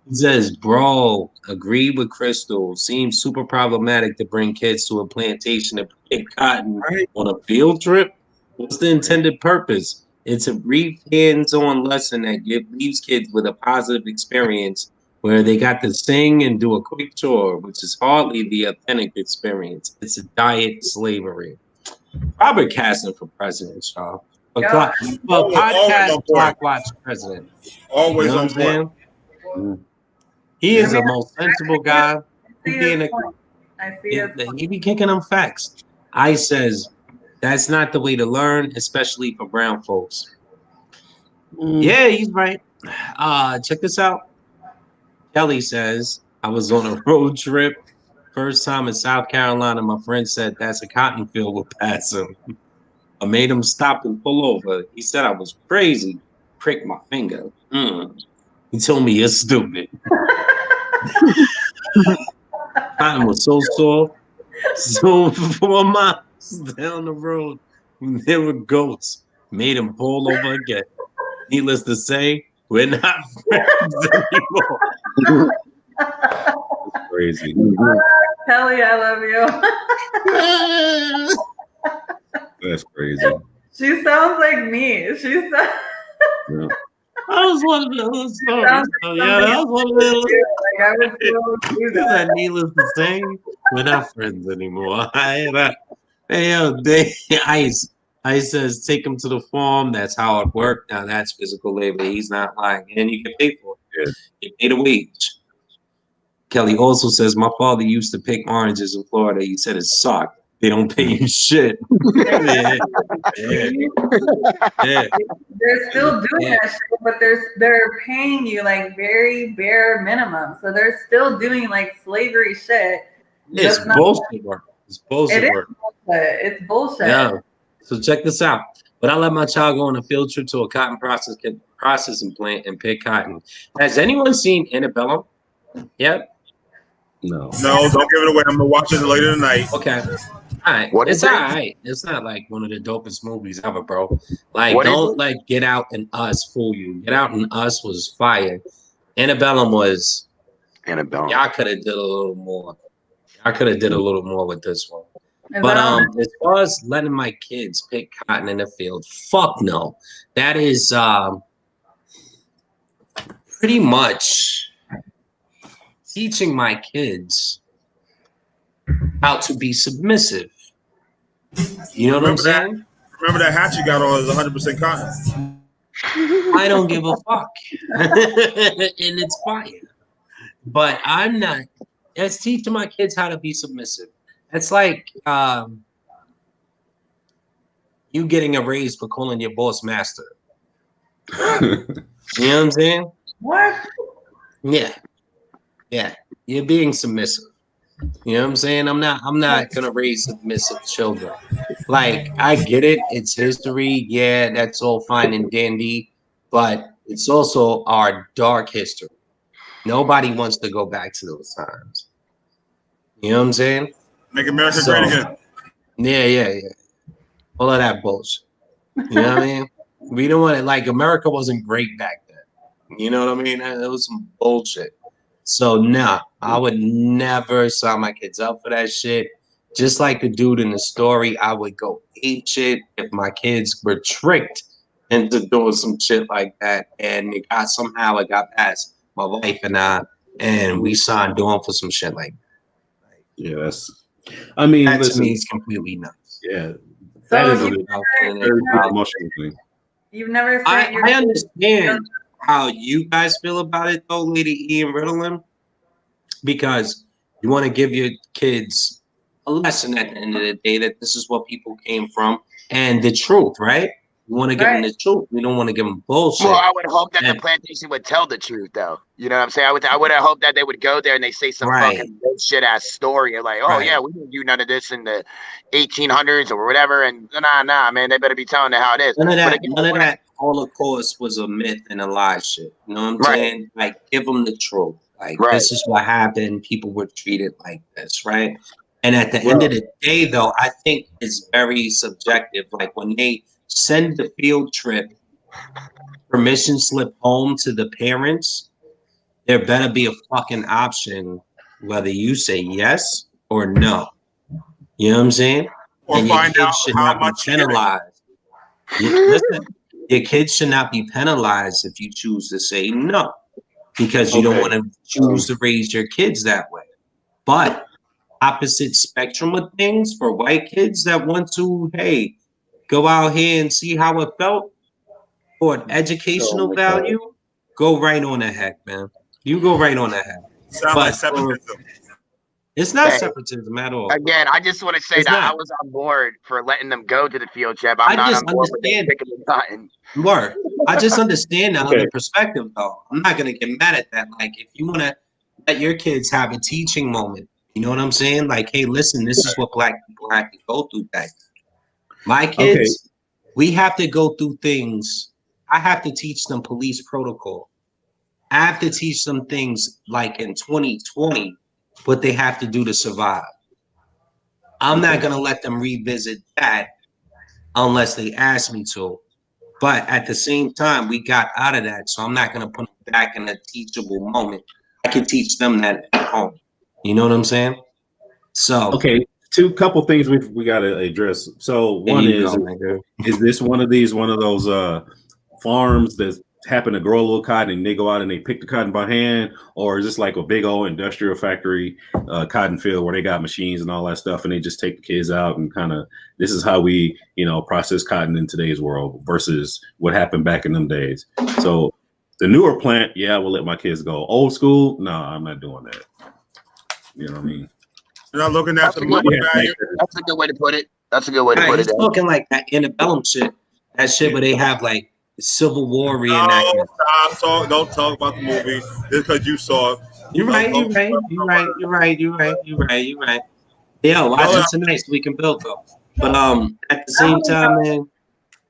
He says, bro, agree with Crystal. Seems super problematic to bring kids to a plantation to pick cotton Right. on a field trip. What's the intended purpose? It's a brief hands-on lesson that leaves kids with a positive experience where they got to sing and do a quick chore, which is hardly the authentic experience. It's a diet slavery. Robert Kastner for president, y'all. Yeah. Always Podcast on point. Clock Watch president. Always You know on what I'm point. saying? He is the most sensible guy. I see his point. I see his point. He be kicking them facts. I says that's not the way to learn, especially for brown folks. Yeah, he's right. Check this out. Kelly says I was on a road trip. First time in South Carolina, my friend said that's a cotton field. We'll pass him. I made him stop and pull over. He said I was crazy. Pricked my finger. He told me you're stupid. Cotton was so soft. So 4 miles down the road, there were goats. Made him pull over again. Needless to say, we're not friends anymore. That's crazy. Kelly, I love you. That's crazy. She sounds like me. She sounds. Yeah. That was one of those stories. Sounds So, yeah, that was one of those. Like I would still do that. Needless to say, we're not friends anymore. Hey, yo, Ice. Ice says, take him to the farm. That's how it worked. Now that's physical labor. He's not lying. And you get paid for it. Yeah. You get paid a wage. Kelly also says, my father used to pick oranges in Florida. He said it sucked. They don't pay you shit. Yeah. They're still doing that shit, but they're paying you like very bare minimum. So they're still doing like slavery shit. It's bullshit work. It's bullshit work. Bullshit. It's bullshit. Yeah. So check this out. But I let my child go on a field trip to a cotton processing plant and pick cotton. Has anyone seen Annabelle? Yep. No. No, don't give it away. I'm gonna watch it later tonight. Okay. All right. What is It's it? all right. It's not like one of the dopest movies ever, bro. Like, What is don't it? like Get Out and Us fool you. Get Out and Us was fire. Annabelle was. Annabelle. Y'all could have did a little more. Y'all could have did a little more with this one. Is But that all? as far as letting my kids pick cotton in the field, fuck no. That is pretty much teaching my kids how to be submissive. You know what I'm saying? Remember that hat you got on is 100% cotton. I don't give a fuck. And it's fire. But I'm not. It's teaching my kids how to be submissive. It's like you getting a raise for calling your boss master. You know what I'm saying? What? Yeah. Yeah. You're being submissive. You know what I'm saying? I'm not gonna raise submissive children. Like, I get it, it's history, yeah, that's all fine and dandy, but it's also our dark history. Nobody wants to go back to those times. You know what I'm saying? Make America great again. Yeah. All of that bullshit. You know what I mean? We don't want it. Like, America wasn't great back then. You know what I mean? It was some bullshit. So, nah, I would never sign my kids up for that shit. Just like the dude in the story, I would go ape shit if my kids were tricked into doing some shit like that. And it got past my wife and I, and we signed on for some shit like that. Yeah, I mean, That to listen, me is completely nuts. yeah, So that is a And very big emotional thing. You've never sent I your understand how you guys feel about it, though, Lady E and Ritalin, because you want to give your kids a lesson at the end of the day that this is what people came from and the truth, right? You want to give them the truth. We don't want to give them bullshit. Well, I would hope that the plantation would tell the truth, though. You know what I'm saying? I would have hoped that they would go there and they say some fucking bullshit ass story, and like, oh yeah, we didn't do none of this in the 1800s or whatever. And nah, man, they better be telling it how it is. None of that. Holocaust was a myth and a lie shit. You know what I'm Right. saying? Like, give them the truth. Like, Right. this is what happened. People were treated like this, right? And at the end of the day, though, I think it's very subjective. Like, when they send the field trip permission slip home to the parents, there better be a fucking option whether you say yes or no. You know what I'm saying? Or And your find out kids should how not be much you're getting. penalized. Listen, your kids should not be penalized if you choose to say no, because you don't want to choose to raise your kids that way. But opposite spectrum of things for white kids that want to, hey, go out here and see how it felt for an educational value, go right on ahead, man. You go right on ahead. Sound like separatism. It's not Hey, separatism at all. Again, I just want to say It's that not. I was on board for letting them go to the field trip. I I'm not just on board with them understand. picking the cotton. Word. I just understand the Okay. other perspective, though. I'm not gonna get mad at that. Like, if you want to let your kids have a teaching moment, you know what I'm saying? Like, hey, listen, this is what Black people had to go through back then. My kids, we have to go through things. I have to teach them police protocol. I have to teach them things like in 2020, what they have to do to survive. I'm not gonna let them revisit that unless they ask me to. But at the same time, we got out of that, so I'm not gonna put them back in a teachable moment. I can teach them that at home. You know what I'm saying? So Okay, couple things we got to address. So there one you is go, nigga. is this one of those farms that happen to grow a little cotton and they go out and they pick the cotton by hand, or is this like a big old industrial factory cotton field where they got machines and all that stuff and they just take the kids out and kind of, this is how we process cotton in today's world versus what happened back in them days. So the newer plant, yeah, we'll let my kids go. Old school, no, I'm not doing that. You know what I mean? You're not looking at the money value. That's a good way to put it. That's a good way to put it. He's talking like that antebellum shit. That shit where they have like Civil War reenactment. No, don't talk about the movie just because you saw it. You're right. Yeah, watch it tonight so we can build though. But at the same time, man,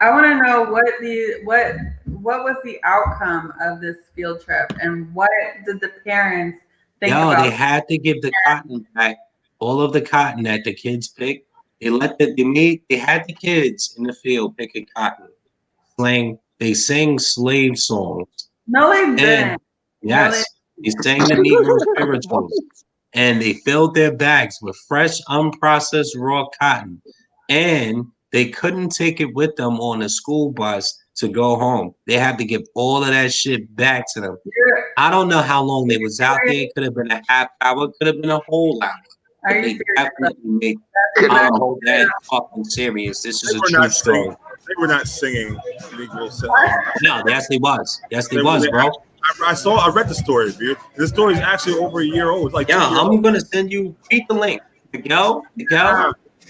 I want to know what was the outcome of this field trip, and what did the parents think about? they had to give the cotton back, all of the cotton that the kids picked. They had the kids in the field picking cotton. They sang slave songs. No, they didn't. Yes, they sang the Negro spirituals, and they filled their bags with fresh, unprocessed raw cotton, and they couldn't take it with them on the school bus to go home. They had to give all of that shit back to them. I don't know how long they was out there. It could have been a half hour, could have been a whole hour. Are They you definitely made that fucking serious. This is a They were true not story. singing. They were not singing Negro songs. No, yes, they was. Yes, they was, bro. I read the story, dude. The story is actually over a year old. It's like Yeah, 2 years I'm old. gonna send you. Read the link. The gal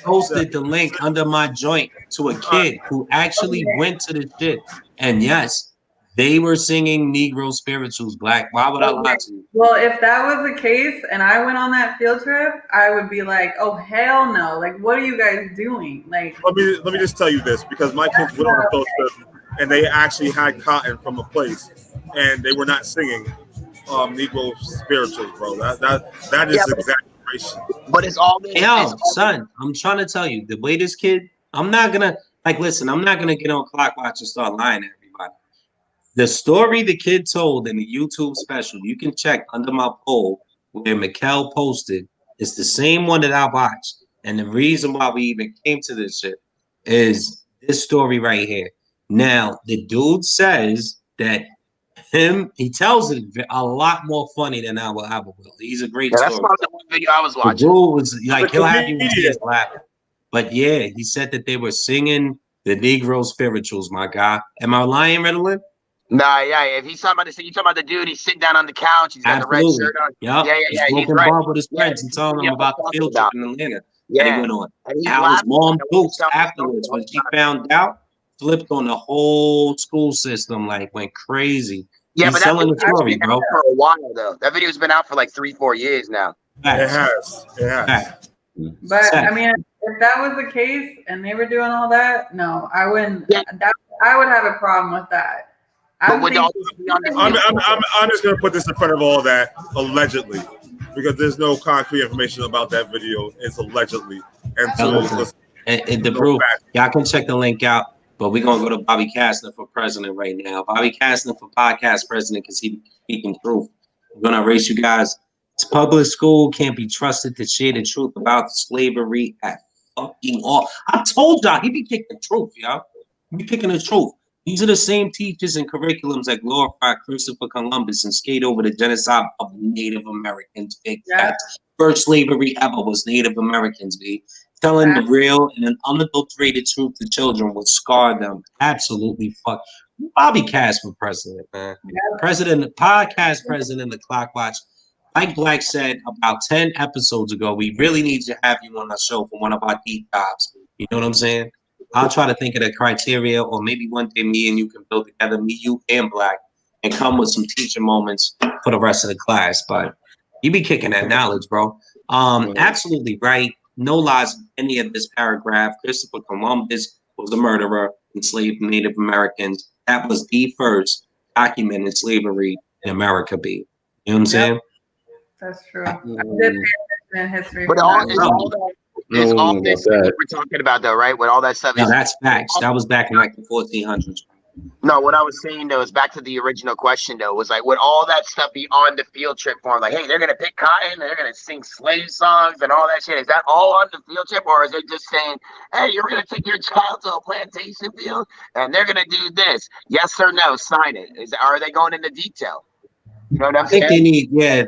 posted the link under my joint to a kid who actually went to the shit. And yes, they were singing Negro spirituals. Black. Why would I lie to you? Well, if that was the case and I went on that field trip, I would be like, oh, hell no. Like, what are you guys doing? Like, Let me just tell you this, because my kids went on a field trip and they actually had cotton from a place and they were not singing Negro spirituals, bro. That is exaggeration. But it's all Son, I'm trying to tell you, the way this kid, I'm not gonna listen, I'm not gonna get on Clock Watch and start lying to everybody. The story the kid told in the YouTube special, you can check under my poll where Mikkel posted, is the same one that I watched. And the reason why we even came to this shit is this story right here. Now, the dude says that he tells it a lot more funny than I will. He's a great story. That's not the one video I was The watching. dude was like, he'll have you just laughing. But yeah, he said that they were singing the Negro spirituals, my guy. Am I lying, Ritalin? Nah, yeah. If he's talking about you talking about the dude, he's sitting down on the couch, he's got the red shirt on. Yep. Yeah. He's He's smoking right. ball with his friends and telling them about the field trip in Atlanta that he went on. And How his mom Boots afterwards, when she found out, flipped on the whole school system, like went crazy. Yeah, he's but selling the story, been bro. out for a while though. That video's been out for like 3-4 years now. It has. but I mean, if that was the case and they were doing all that, no, I wouldn't. Yeah. I would have a problem with that. But would all this be on the I'm just gonna put this in front of all that allegedly, because there's no concrete information about that video. It's allegedly, and the proof, y'all can check the link out. But we're gonna go to Bobby Kastner for president right now. Bobby Kastner for podcast president because he's speaking truth. We're gonna erase you guys. It's public school can't be trusted to share the truth about slavery at fucking all. I told y'all he be picking the truth, y'all. He be picking the truth. These are the same teachers and curriculums that glorify Christopher Columbus and skate over the genocide of Native Americans. First slavery ever was Native Americans, B. Telling the real and an unadulterated truth to children would scar them. Absolutely fuck. Bobby Cass for president, man. President, podcast president of Clock Watch. Like Black said about 10 episodes ago, we really need to have you on our show for one of our deep dives. You know what I'm saying? I'll try to think of the criteria, or maybe one day me and you can build together, me, you, and Black, and come with some teaching moments for the rest of the class. But you be kicking that knowledge, bro. Absolutely right. No lies in any of this paragraph. Christopher Columbus was a murderer, enslaved Native Americans. That was the first documented slavery in America, B. You know what I'm saying? That's true. I did pay attention in history. But all this we're talking about, though, right? With all that stuff. No, that's facts. That was back in like the 1400s. No, what I was saying, though, is back to the original question, though, was like, would all that stuff be on the field trip form? Like, hey, they're going to pick cotton, they're going to sing slave songs and all that shit. Is that all on the field trip? Or is it just saying, hey, you're going to take your child to a plantation field and they're going to do this? Yes or no, sign it. Are they going into detail? You know what I'm saying? I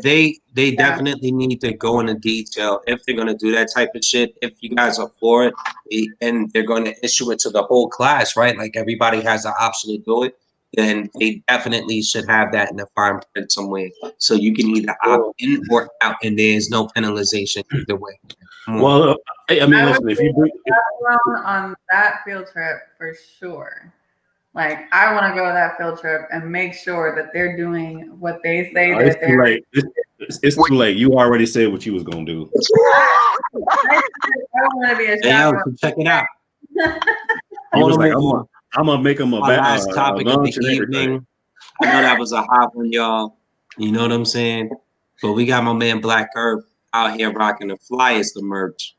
think they definitely need to go into detail if they're going to do that type of shit. If you guys are for it, and they're going to issue it to the whole class, right? Like everybody has the option to do it, then they definitely should have that in the fine print somewhere. So you can either opt in or out, and there's no penalization either way. Well, I mean, listen, if you bring on that field trip for sure. Like, I want to go to that field trip and make sure that they're doing what they say that it's they're too late. It's too late. You already said what you was gonna do. I want to be a chaperone. Check it out. I was like, I'm gonna make them a last topic of the evening. I know that was a hot one, y'all. You know what I'm saying? But we got my man Black Herb out here rocking the flyers, the merch.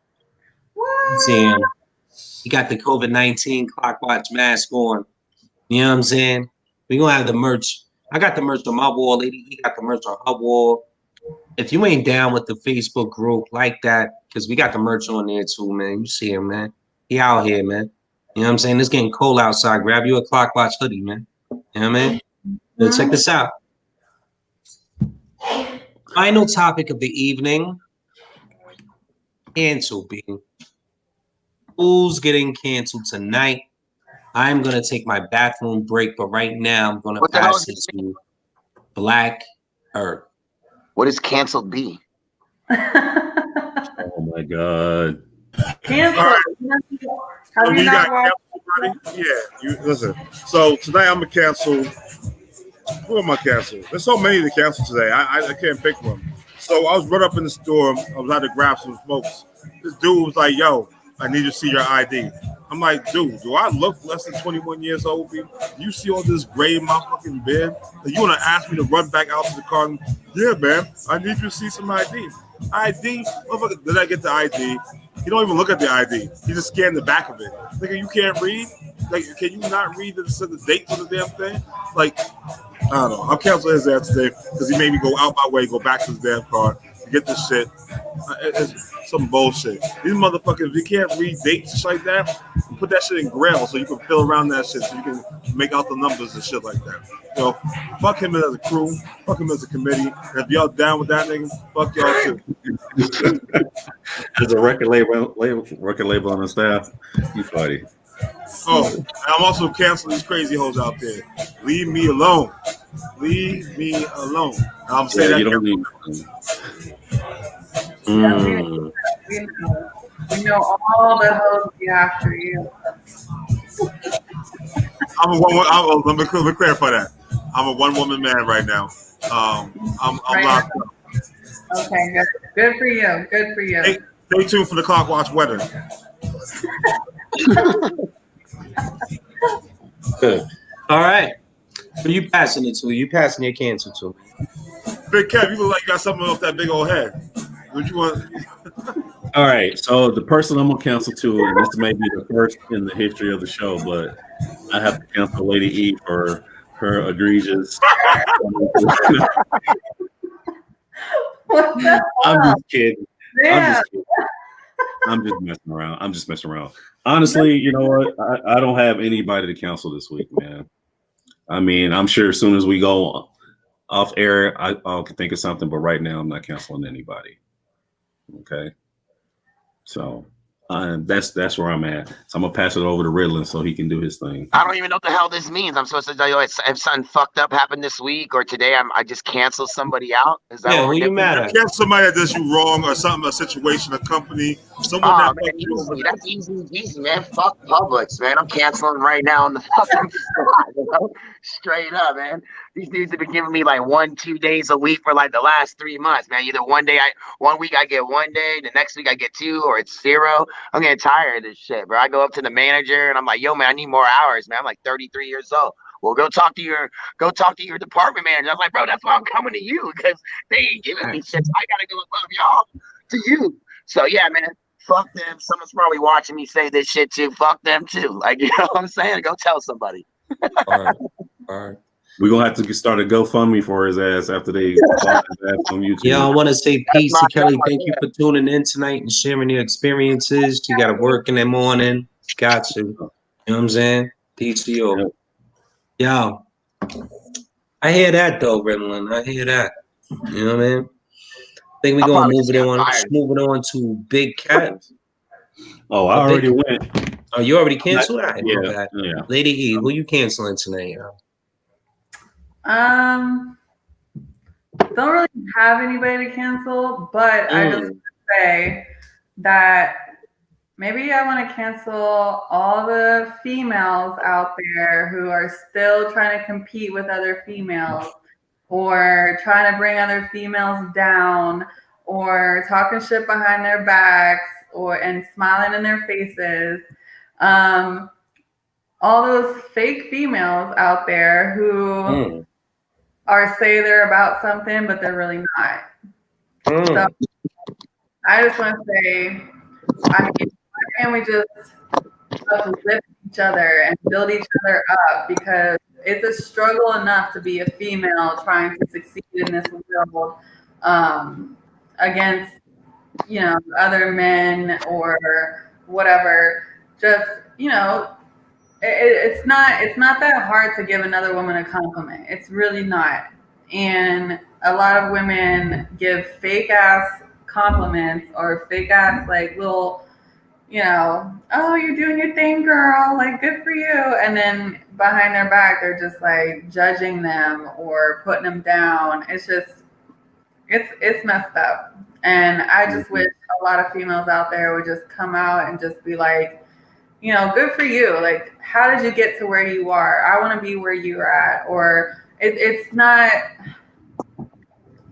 What? See him? He got the COVID-19 Clock Watch mask on. You know what I'm saying? We're going to have the merch. I got the merch on my wall. Lady E got the merch on her wall. If you ain't down with the Facebook group like that, because we got the merch on there too, man. You see him, man. He out here, man. You know what I'm saying? It's getting cold outside. Grab you a Clock Watch hoodie, man. You know what I mean? Now check this out. Final topic of the evening. Cancel being. Who's getting canceled tonight? I'm going to take my bathroom break, but right now I'm going to pass it to Black Herb. What does canceled be? Oh, my God. Canceled. Have you not watched? Yeah, listen. So tonight I'm going to cancel. Who am I cancel? There's so many to cancel today. I can't pick one. So I was brought up in the store. I was out to grab some smokes. This dude was like, yo, I need to see your ID. I'm like, dude, do I look less than 21 years old? Dude? You see all this gray in my fucking bed? You want to ask me to run back out to the car? And, yeah, man, I need you to see some ID. ID? Motherfucker, did I get the ID? You don't even look at the ID. You just scan the back of it. Nigga, you can't read? Like, can you not read the date for the damn thing? Like, I don't know. I'll cancel his ass today because he made me go out my way, go back to his damn car to get this shit. It's some bullshit. These motherfuckers, if you can't read dates like that, put that shit in Grail so you can fill around that shit so you can make out the numbers and shit like that. So, fuck him as a crew, fuck him as a committee. And if y'all down with that nigga, fuck y'all too. There's a record label on the staff. You funny. Oh, and I'm also canceling these crazy hoes out there. Leave me alone. Leave me alone. And I'm saying that. You don't need. We know all the hoes you after you. Let me clarify that. I'm a one-woman man right now. I'm locked up. Okay, good. Good for you. Good for you. Hey, stay tuned for the Clock Watch weather. Good. All right. Who you passing it to? You passing your cancer to? Big Kev, you look like you got something off that big old head. What you want? All right, so the person I'm gonna cancel to, and this may be the first in the history of the show, but I have to cancel Lady E for her egregious. What the I'm hell? just kidding. Damn. I'm just messing around. I'm just messing around. Honestly, you know what? I don't have anybody to cancel this week, man. I mean, I'm sure as soon as we go off air, I'll think of something, but right now I'm not canceling anybody. Okay. So that's where I'm at. So I'm gonna pass it over to Riddlin so he can do his thing. I don't even know what the hell this means. I'm supposed to tell you if something fucked up happened this week or today. I just cancel somebody out. Is that Yeah, what who we're you doing? mad at? Cancel somebody that does you wrong or something, a situation, a company, someone Oh that man, fucked you over. easy. That's easy, man. Fuck Publix, man. I'm canceling right now on the fucking spot, you know? Straight up, man. These dudes have been giving me like 1-2 days a week for like the last 3 months, man. Either one week I get 1 day, the next week I get 2, or it's 0. I'm getting tired of this shit, bro. I go up to the manager and I'm like, yo, man, I need more hours, man. I'm like 33 years old. Well, go talk to your department manager. I'm like, bro, that's why I'm coming to you, because they ain't giving me shit. So I gotta go above y'all to you. So yeah, man. Fuck them. Someone's probably watching me say this shit too. Fuck them too. Like, you know what I'm saying? Go tell somebody. All right. All right. We're gonna have to start a GoFundMe for his ass after they bought his ass on YouTube. Yeah, I want to say peace my to Kelly. God, Thank you for tuning in tonight and sharing your experiences. You got to work in the morning. Got to. You know what I'm saying? Peace to you. Yo, I hear that though, Riddlin. I hear that. You know what I mean? I think we're I'm gonna probably move just it getting on. tired. Move it on to Big Kev. Oh, I already went. Oh, you already canceled? All right, my Yeah, bad. yeah. Lady E, who you canceling tonight? Yo? Don't really have anybody to cancel, but I just want to say that maybe I want to cancel all the females out there who are still trying to compete with other females, or trying to bring other females down, or talking shit behind their backs, and smiling in their faces. All those fake females out there who say they're about something, but they're really not. So I just want to say, I mean, why can't we just uplift each other and build each other up? Because it's a struggle enough to be a female trying to succeed in this world against, other men or whatever. Just, it's not that hard to give another woman a compliment. It's really not. And a lot of women give fake ass compliments or fake ass like little, oh, you're doing your thing, girl, like good for you. And then behind their back, they're just like judging them or putting them down. It's just, it's messed up. And I just wish a lot of females out there would just come out and just be like, good for you. Like, how did you get to where you are? I want to be where you're at. Or it's not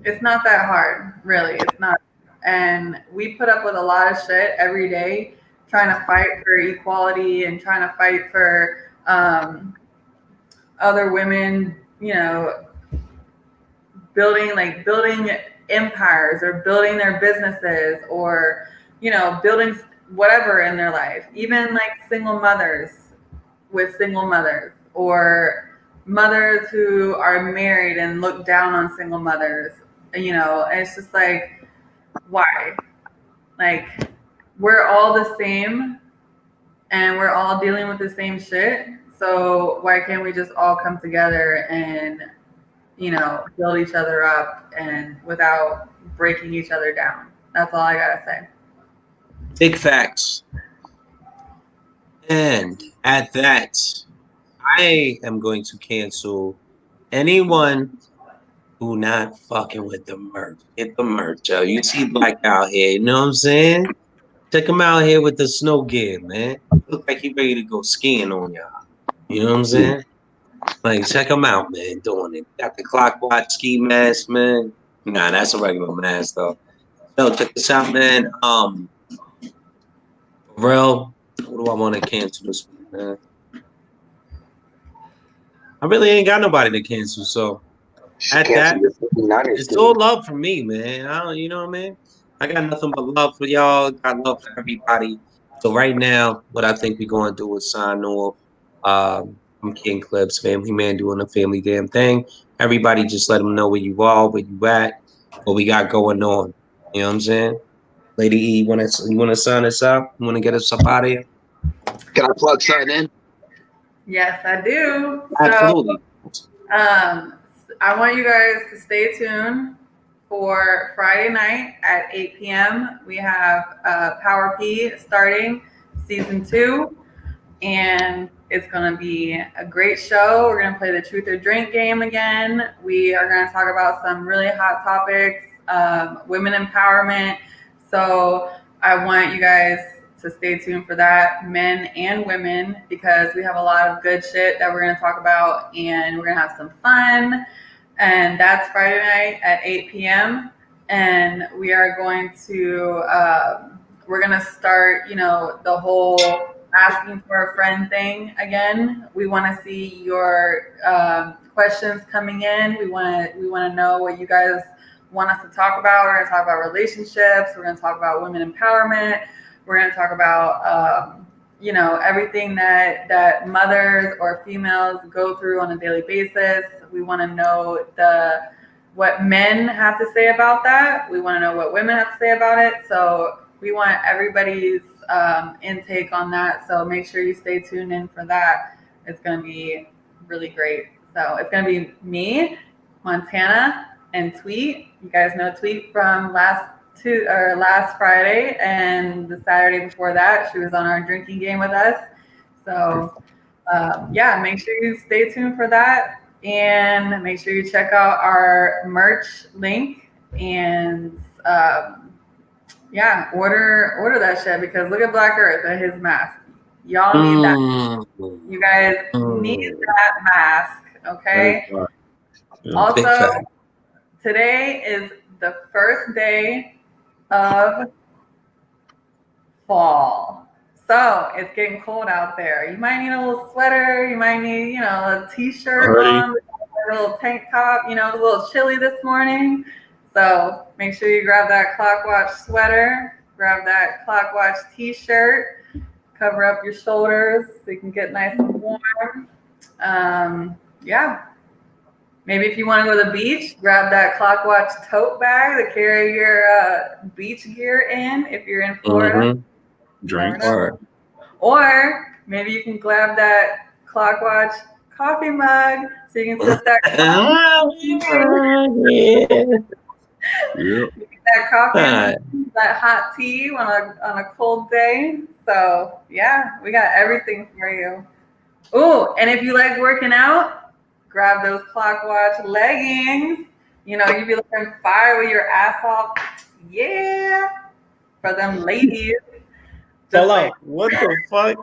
that hard, really. It's not. And we put up with a lot of shit every day, trying to fight for equality and trying to fight for other women, building empires or building their businesses or, building whatever in their life. Even like single mothers with single mothers, or mothers who are married and look down on single mothers, and it's just like, why? Like, we're all the same and we're all dealing with the same shit. So why can't we just all come together and, build each other up and without breaking each other down? That's all I gotta say. Big facts. And at that, I am going to cancel anyone who not fucking with the merch. Get the merch, yo. You see Black out here, you know what I'm saying? Check him out here with the snow gear, man. Look like he ready to go skiing on y'all. You know what I'm saying? Like, check him out, man, doing it. Got the clock watch ski mask, man. Nah, that's a regular mask, though. Yo, check this out, man. For real, who do I want to cancel this week, man? I really ain't got nobody to cancel. So at that, it's all love for me, man. I don't, you know what I mean? I got nothing but love for y'all. Got love for everybody. So right now, what I think we're going to do is sign off. I'm King Clips, Family Man, doing the family damn thing. Everybody, just let them know where you are, where you at, what we got going on. You know what I'm saying? Lady E, you wanna sign us up? You wanna get us up out of here? Can I plug something in? Yes, I do. Absolutely. So, I want you guys to stay tuned for Friday night at 8 p.m. We have Power P starting season 2, and it's going to be a great show. We're going to play the Truth or Drink game again. We are going to talk about some really hot topics, women empowerment. So I want you guys to stay tuned for that, men and women, because we have a lot of good shit that we're going to talk about, and we're going to have some fun. And that's Friday night at 8 p.m. And we are going to, we're going to start, the whole asking for a friend thing again. We want to see your questions coming in. We want to know what you guys want us to talk about. We're going to talk about relationships. We're going to talk about women empowerment. We're going to talk about, everything that mothers or females go through on a daily basis. We want to know what men have to say about that. We want to know what women have to say about it. So we want everybody's intake on that. So make sure you stay tuned in for that. It's going to be really great. So it's going to be me, Montana, and Tweet. You guys know Tweet from last Friday, and the Saturday before that, she was on our drinking game with us. So make sure you stay tuned for that, and make sure you check out our merch link, and order that shit, because look at Black Earth and his mask. Y'all need that. You guys need that mask, okay? Also, today is the first day of fall. So it's getting cold out there. You might need a little sweater. You might need, a t-shirt on, a little tank top. It's a little chilly this morning. So make sure you grab that Clockwatch sweater, grab that Clockwatch t-shirt, cover up your shoulders so you can get nice and warm. Maybe if you want to go to the beach, grab that Clockwatch tote bag to carry your beach gear in if you're in Florida. Drink. Or maybe you can grab that Clockwatch coffee mug so you can sip that coffee. That coffee, that hot tea on a cold day. So we got everything for you. Oh, and if you like working out, grab those Clockwatch leggings. You be looking fire with your ass off. Yeah, for them ladies. Hello. What the fuck?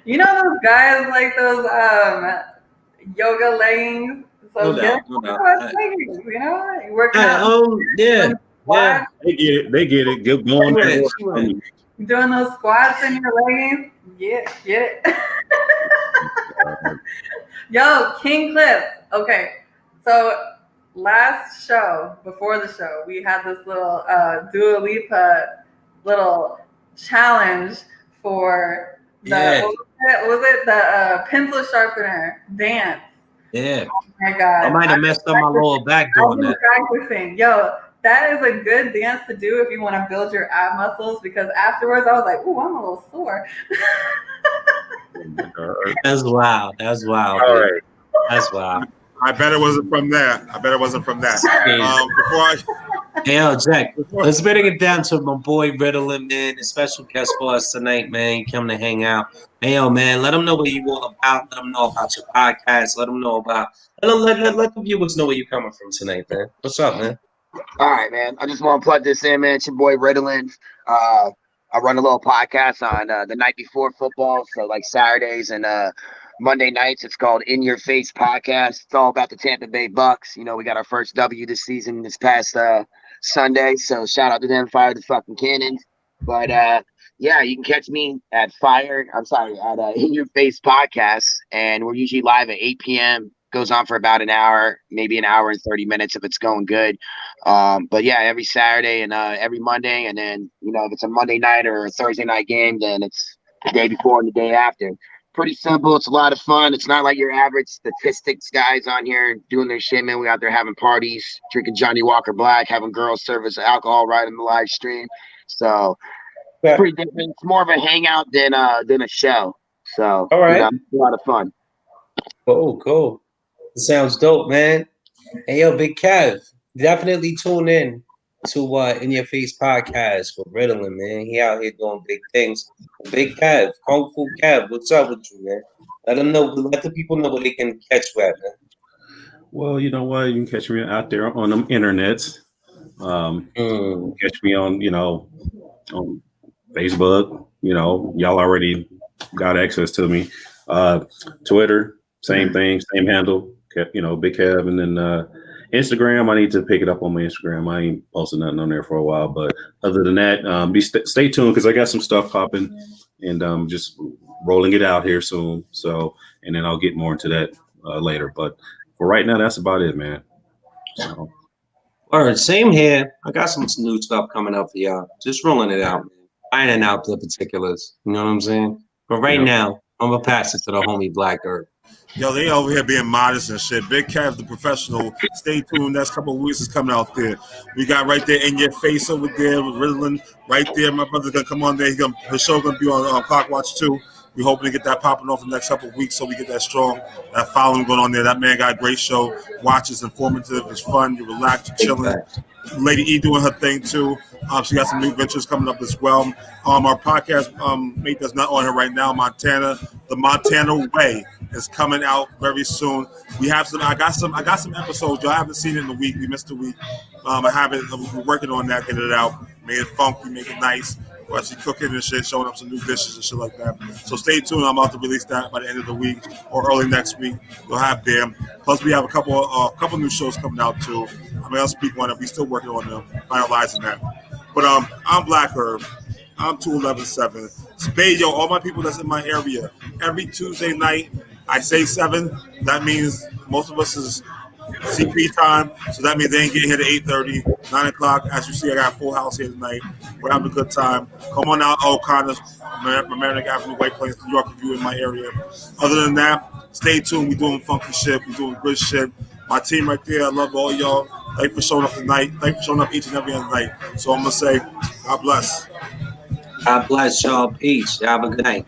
Those guys like those yoga leggings. So leggings, you working out. Yeah. They get it. Get going there. Doing those squats in your leggings. Yeah, get it. Yo, King Cliff. Okay, so last show, before the show, we had this little Dua Lipa little challenge for the what was it? The pencil sharpener dance. Yeah. Oh my God. I might have messed up my lower back doing that. Practicing. Yo, that is a good dance to do if you want to build your ab muscles, because afterwards I was like, ooh, I'm a little sore. That's wild. That's wild. All right. That's wild. I bet it wasn't from that. Hey, yo, Jack, let's bring it down to my boy Ritalin, man. A special guest for us tonight, man. You come to hang out. Hey, yo, man, let them know what you all about. Let them know about your podcast. Let them know about. Let the viewers know where you're coming from tonight, man. What's up, man? All right, man. I just want to plug this in, man. It's your boy Ritalin. I run a little podcast on the night before football, so like Saturdays and Monday nights. It's called In Your Face Podcast. It's all about the Tampa Bay Bucks. We got our first W this season this past Sunday, so shout out to them. Fire the fucking cannons. But Yeah, you can catch me at In Your Face podcast, and we're usually live at 8 p.m. Goes on for about an hour, maybe an hour and 30 minutes if it's going good. But yeah, every Saturday and every Monday, and then if it's a Monday night or a Thursday night game, then it's the day before and the day after. Pretty simple. It's a lot of fun. It's not like your average statistics guys on here doing their shit, man. We out there having parties, drinking Johnny Walker Black, having girls serve us alcohol right on the live stream. So pretty different. It's more of a hangout than a show. So All right. it's a lot of fun. Cool. It sounds dope, man. Hey, yo, Big Kev, definitely tune in to In Your Face podcast for Ritalin, man. He out here doing big things. Big Kev, Kung Fu Kev, what's up with you, man? Let them know. Let the people know where they can catch you at, man. Well, you know what? You can catch me out there on them internets. Catch me on, on Facebook. Y'all already got access to me. Twitter, same thing, same handle. Big Kev, and then Instagram. I need to pick it up on my Instagram. I ain't posting nothing on there for a while, but other than that, stay tuned because I got some stuff popping, and just rolling it out here soon. So, and then I'll get more into that later. But for right now, that's about it, man. So. All right, same here. I got some new stuff coming up for y'all. Just rolling it out, man. Ironing out the particulars. You know what I'm saying? But right now, I'm gonna pass it to the homie Black Earth. Yo, they over here being modest and shit. Big Kev, the professional. Stay tuned. Next couple of weeks is coming out there. We got right there In Your Face over there with Ritalin. Right there, my brother's gonna come on there. His show gonna be on Clock Watch 2. We're hoping to get that popping off the next couple of weeks so we get that strong, that following going on there. That man got a great show. Watch, it's informative, it's fun, you relax, you're chilling. Lady E doing her thing too. She got some new ventures coming up as well. Our podcast mate that's not on here right now, The Montana Way is coming out very soon. We have some. I got some episodes. Y'all haven't seen it in a week. We missed a week. I have it. We're working on that. Get it out. Make it funky. Make it nice. We're actually cooking and shit, showing up some new dishes and shit like that. So stay tuned. I'm about to release that by the end of the week or early next week. You'll have them. Plus, we have a couple new shows coming out too. I mean, I'll speak on it. We're still working on them, finalizing that. But I'm Black Herb. I'm 2117. Spade, yo, all my people that's in my area. Every Tuesday night, I say 7. That means most of us is CP time. So that means they ain't getting here to 8:30, 9 o'clock. As you see, I got a full house here tonight. We're having a good time. Come on out, O'Connor's, Mamaroneck Avenue, White Plains, New York, if you're in my area. Other than that, stay tuned. We're doing funky shit. We're doing good shit. My team right there, I love all y'all. Thank you for showing up tonight. Thank you for showing up each and every other night. So I'm going to say, God bless. God bless y'all. Peace. Y'all have a good night.